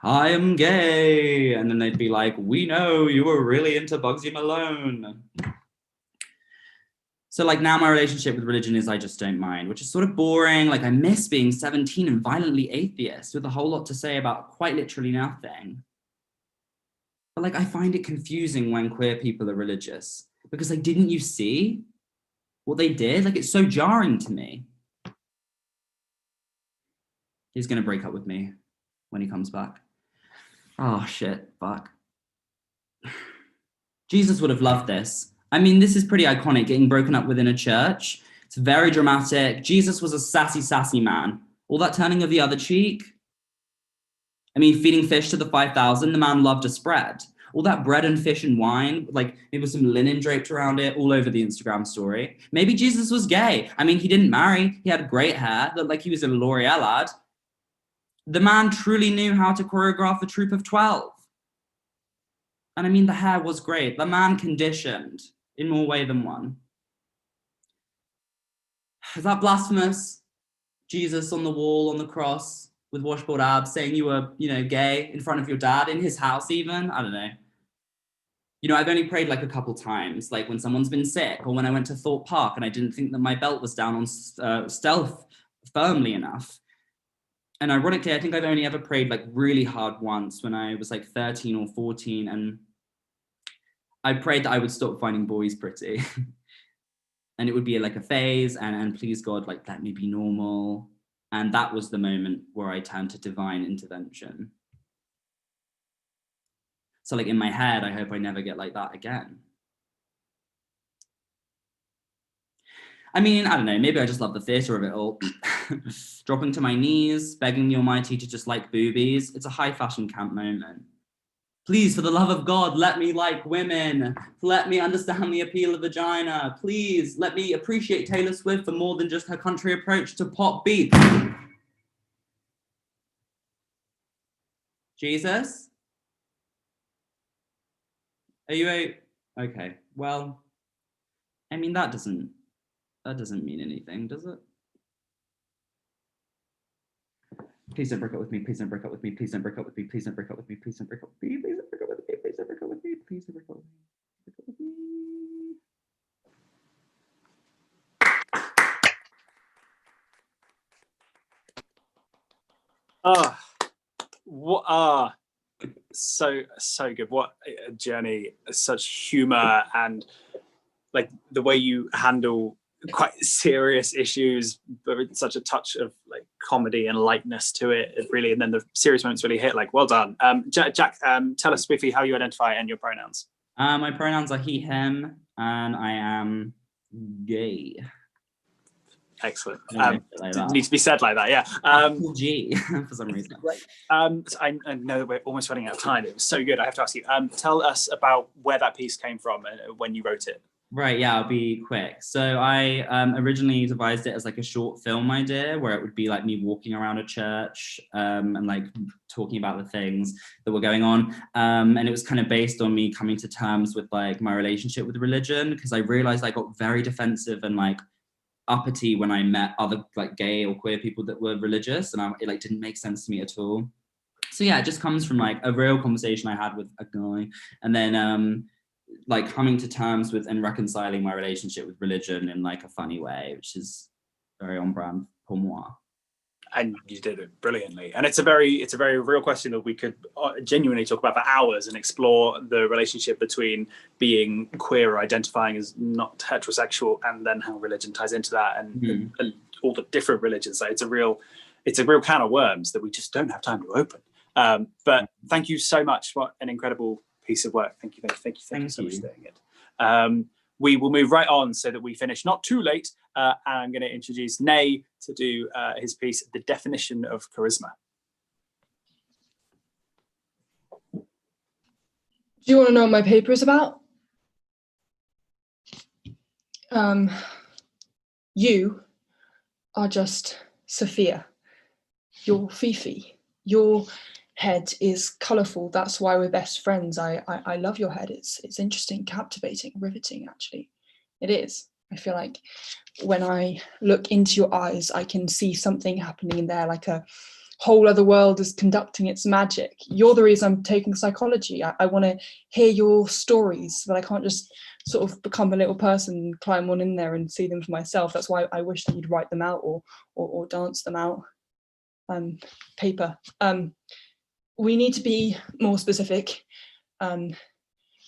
I am gay. And then they'd be like, we know you were really into Bugsy Malone. So like now my relationship with religion is I just don't mind, which is sort of boring. Like I miss being 17 and violently atheist with a whole lot to say about quite literally nothing. But like I find it confusing when queer people are religious because like, didn't you see what they did? Like it's so jarring to me. He's going to break up with me when he comes back. Oh, shit, fuck. Jesus would have loved this. I mean, this is pretty iconic, getting broken up within a church. It's very dramatic. Jesus was a sassy man. All that turning of the other cheek. I mean, feeding fish to the 5,000, the man loved a spread. All that bread and fish and wine, like maybe some linen draped around it, all over the Instagram story. Maybe Jesus was gay. I mean, he didn't marry. He had great hair, looked like he was a L'Oreal ad. The man truly knew how to choreograph a troop of 12. And I mean, the hair was great. The man conditioned in more way than one. Is that blasphemous? Jesus on the wall, on the cross, with washboard abs, saying you were, gay in front of your dad, in his house even? I don't know. I've only prayed like a couple times, like when someone's been sick or when I went to Thorpe Park and I didn't think that my belt was down on stealth firmly enough. And ironically, I think I've only ever prayed like really hard once when I was like 13 or 14. And I prayed that I would stop finding boys pretty. And it would be like a phase and please God, like let me be normal. And that was the moment where I turned to divine intervention. So like in my head, I hope I never get like that again. I mean, I don't know, maybe I just love the theatre of it all. Dropping to my knees, begging the Almighty to just like boobies. It's a high fashion camp moment. Please, for the love of God, let me like women. Let me understand the appeal of vagina. Please, let me appreciate Taylor Swift for more than just her country approach to pop beat. Jesus? Are you okay? Well, I mean, that doesn't mean anything, does it? Please don't break up with me. Please don't break up with me. Please don't break up with me. Please don't break up with me. Please don't break up with me. Please don't break up with me. Please don't break up with me. Please don't break up with me. So good. What a journey, such humor, and like the way you handle quite serious issues, but with such a touch of like comedy and lightness to it, really. And then the serious moments really hit. Like, well done. Jack, tell us briefly how you identify and your pronouns. My pronouns are he, him, and I am gay. Excellent. Like Needs to be said like that, yeah. G for some reason. Great. So I know that we're almost running out of time. It was so good. I have to ask you, tell us about where that piece came from and when you wrote it. Right, yeah, I'll be quick. So I originally devised it as like a short film idea where it would be like me walking around a church and like talking about the things that were going on. And it was kind of based on me coming to terms with like my relationship with religion, because I realized I got very defensive and like uppity when I met other like gay or queer people that were religious, and it like didn't make sense to me at all. So yeah, it just comes from like a real conversation I had with a guy, and then like coming to terms with and reconciling my relationship with religion in like a funny way, which is very on brand pour moi. And you did it brilliantly. And it's a very real question that we could genuinely talk about for hours and explore the relationship between being queer or identifying as not heterosexual, and then how religion ties into that, and all the different religions. So it's a real can of worms that we just don't have time to open. But thank you so much. What an incredible piece of work. Thank you so much for doing it. We will move right on so that we finish not too late. And I'm going to introduce Nay to do his piece, The Definition of Charisma. Do you want to know what my paper is about? You are just Sophia. You're Fifi. Your head is colourful. That's why we're best friends. I love your head. It's interesting, captivating, riveting, actually. It is. I feel like when I look into your eyes, I can see something happening in there, like a whole other world is conducting its magic. You're the reason I'm taking psychology. I want to hear your stories, but I can't just sort of become a little person, climb on in there and see them for myself. That's why I wish that you'd write them out or dance them out. Paper. We need to be more specific,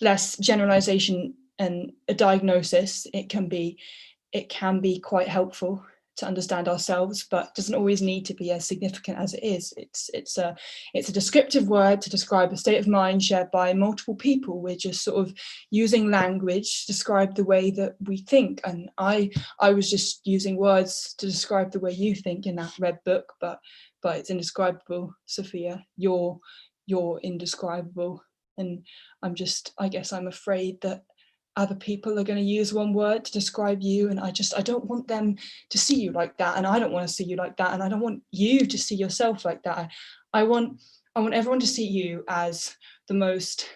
less generalization and a diagnosis. It can be quite helpful understand ourselves, but doesn't always need to be as significant as it is. It's a descriptive word to describe a state of mind shared by multiple people. We're just sort of using language to describe the way that we think. And I was just using words to describe the way you think in that red book, but it's indescribable, Sophia. You're indescribable. And I guess I'm afraid that other people are going to use one word to describe you, and I don't want them to see you like that, and I don't want to see you like that, and I don't want you to see yourself like that. I want everyone to see you as the most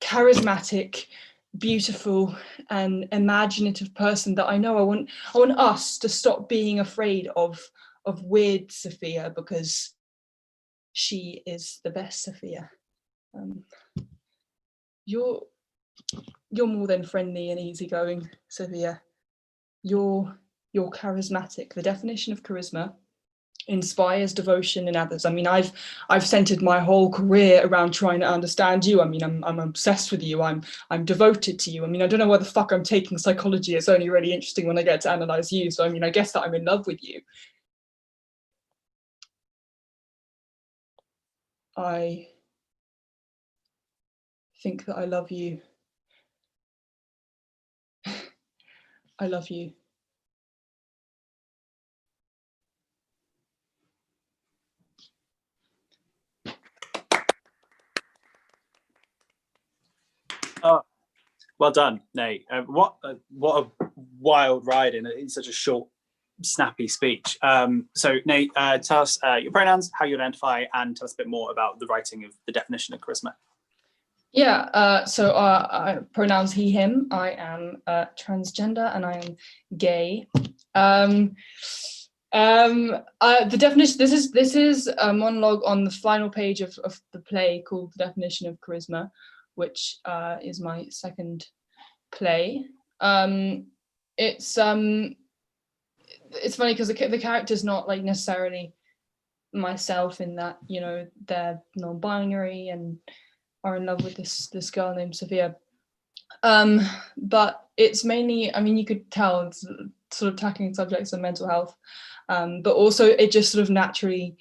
charismatic, beautiful, and imaginative person that I know. I want us to stop being afraid of weird Sophia, because she is the best Sophia. You're more than friendly and easygoing, Sophia. You're charismatic. The definition of charisma inspires devotion in others. I mean, I've centered my whole career around trying to understand you. I mean, I'm obsessed with you. I'm devoted to you. I mean, I don't know why the fuck I'm taking psychology. It's only really interesting when I get to analyze you. So I mean, I guess that I'm in love with you. I think that I love you. I love you. Oh, well done, Nate. What a wild ride in such a short, snappy speech. So Nate, tell us your pronouns, how you identify, and tell us a bit more about the writing of the definition of charisma. Yeah, so pronouns he, him. I am transgender and I am gay. The definition, this is a monologue on the final page of the play called The Definition of Charisma, which is my second play. It's funny because the character's not like necessarily myself, in that, you know, they're non-binary and are in love with this girl named Sophia. But it's mainly, I mean, you could tell it's sort of tackling subjects of mental health, but also it just sort of naturally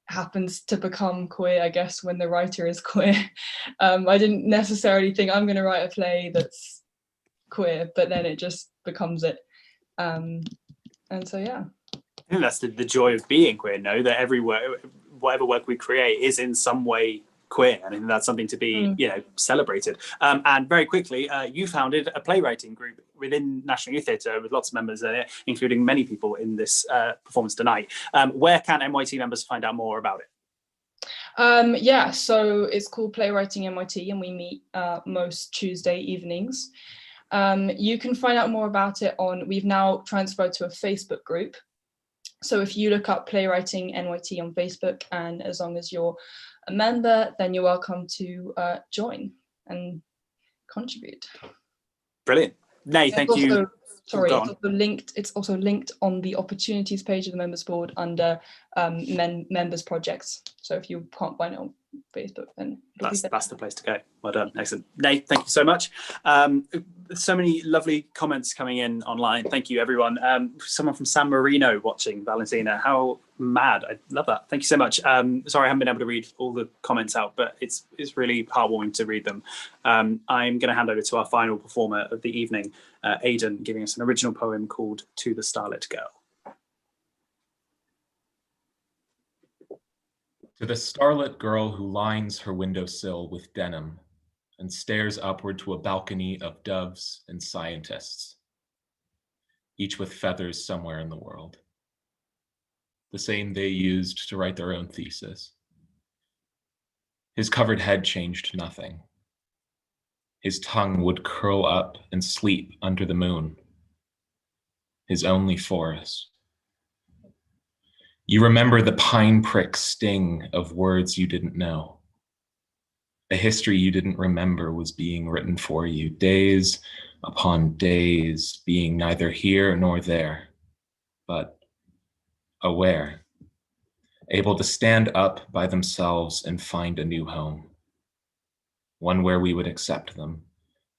happens to become queer, I guess, when the writer is queer. I didn't necessarily think I'm going to write a play that's queer, but then it just becomes it. And so, yeah. I think that's the joy of being queer, no? That every work, whatever work we create is in some way queer, and I think that's something to be celebrated. And very quickly, you founded a playwriting group within National Youth Theatre with lots of members, including many people in this performance tonight. Where can NYT members find out more about it? Yeah, so it's called Playwriting NYT, and we meet most Tuesday evenings. You can find out more about it we've now transferred to a Facebook group. So if you look up Playwriting NYT on Facebook, and as long as you're a member, then you're welcome to join and contribute. Brilliant. Nate, thank you. Sorry, it's also linked on the opportunities page of the members board under members projects. So if you can't find it on Facebook, then that's the place to go. Well done. Excellent. Nate, thank you so much. So many lovely comments coming in online. Thank you, everyone. Someone from San Marino watching, Valentina. How mad. I love that. Thank you so much. Sorry, I haven't been able to read all the comments out, but it's really heartwarming to read them. I'm going to hand over to our final performer of the evening, Aidan, giving us an original poem called To the Starlit Girl. To the starlit girl who lines her windowsill with denim and stares upward to a balcony of doves and scientists, each with feathers somewhere in the world, the same they used to write their own thesis. His covered head changed nothing. His tongue would curl up and sleep under the moon, his only forest. You remember the pine prick sting of words you didn't know. A history you didn't remember was being written for you, days upon days, being neither here nor there, but aware, able to stand up by themselves and find a new home, one where we would accept them,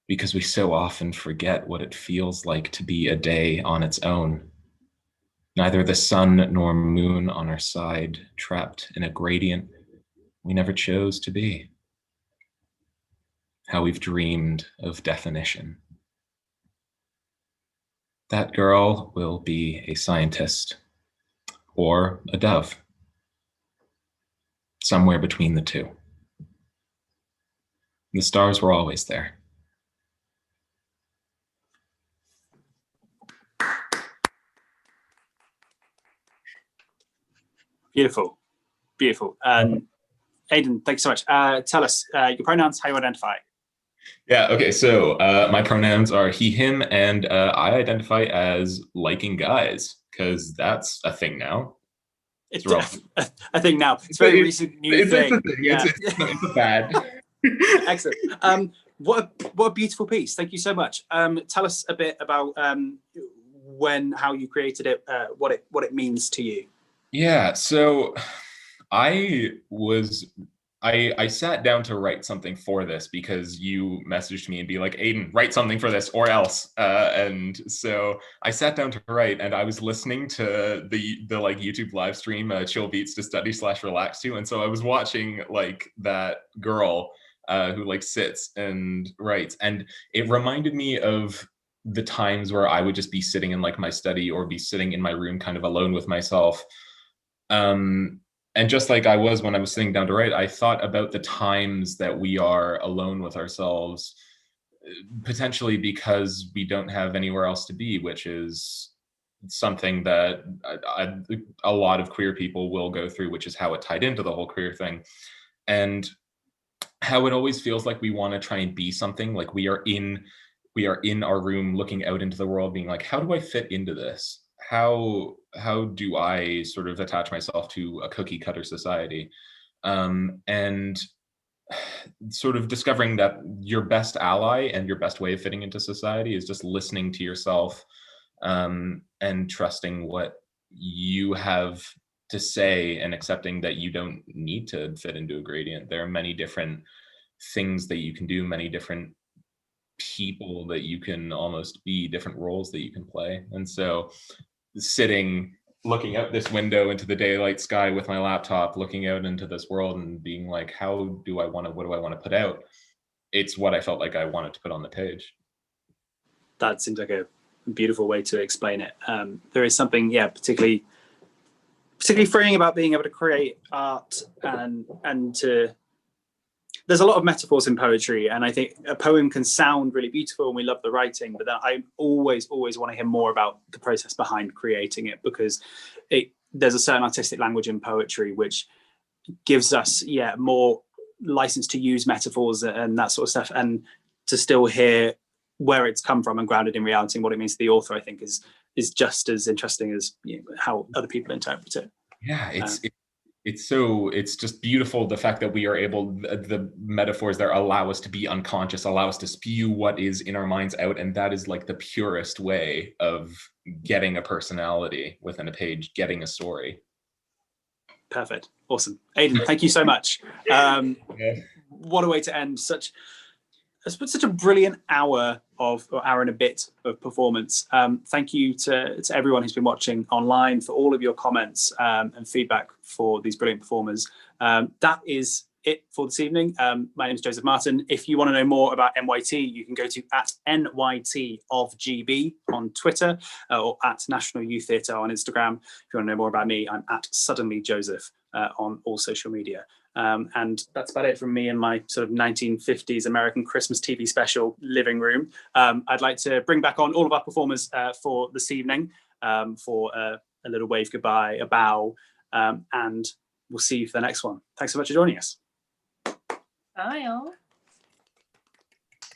because we so often forget what it feels like to be a day on its own, Neither the sun nor moon on our side, trapped in a gradient we never chose to be. How we've dreamed of definition. That girl will be a scientist or a dove, somewhere between the two. The stars were always there. Beautiful, beautiful. Aidan, thanks so much. Tell us your pronouns, how you identify. Yeah, okay, so my pronouns are he, him, and I identify as liking guys, because that's a thing now. It's a thing now. It's a very recent new thing. It's a thing. Yeah. It's a fad. Excellent. What a beautiful piece. Thank you so much. Tell us a bit about how you created it, what it means to you. Yeah, so I sat down to write something for this because you messaged me and be like, Aidan, write something for this or else. And so I sat down to write, and I was listening to the like YouTube live stream, Chill Beats to Study / Relax to. And so I was watching like that girl who like sits and writes. And it reminded me of the times where I would just be sitting in like my study or be sitting in my room kind of alone with myself. And just like I was when I was sitting down to write, I thought about the times that we are alone with ourselves, potentially because we don't have anywhere else to be, which is something that a lot of queer people will go through, which is how it tied into the whole queer thing. And how it always feels like we want to try and be something, like we are in our room looking out into the world being like, how do I fit into this? How do I sort of attach myself to a cookie cutter society? And sort of discovering that your best ally and your best way of fitting into society is just listening to yourself and trusting what you have to say and accepting that you don't need to fit into a gradient. There are many different things that you can do, many different people that you can almost be, different roles that you can play. And so sitting, looking out this window into the daylight sky with my laptop, looking out into this world and being like, what do I want to put out? It's what I felt like I wanted to put on the page. That seems like a beautiful way to explain it. There is something, particularly freeing about being able to create art and to. There's a lot of metaphors in poetry, and I think a poem can sound really beautiful and we love the writing, but then I always want to hear more about the process behind creating it, because there's a certain artistic language in poetry which gives us more license to use metaphors and that sort of stuff, and to still hear where it's come from and grounded in reality and what it means to the author, I think is just as interesting as how other people interpret it. Yeah, it's just beautiful, the fact that we are able, the metaphors there allow us to be unconscious, allow us to spew what is in our minds out, and that is like the purest way of getting a personality within a page, getting a story. Perfect. Awesome. Aidan, thank you so much. What a way to end such a brilliant hour and a bit of performance. Thank you to everyone who's been watching online for all of your comments and feedback for these brilliant performers. That is it for this evening. My name is Joseph Martin. If you want to know more about NYT, you can go to @NYT_GB on Twitter or @National Youth Theatre on Instagram. If you want to know more about me, I'm @SuddenlyJoseph on all social media. And that's about it from me and my sort of 1950s American Christmas TV special living room. I'd like to bring back on all of our performers for this evening for a little wave goodbye, a bow, and we'll see you for the next one. Thanks so much for joining us. Bye, y'all.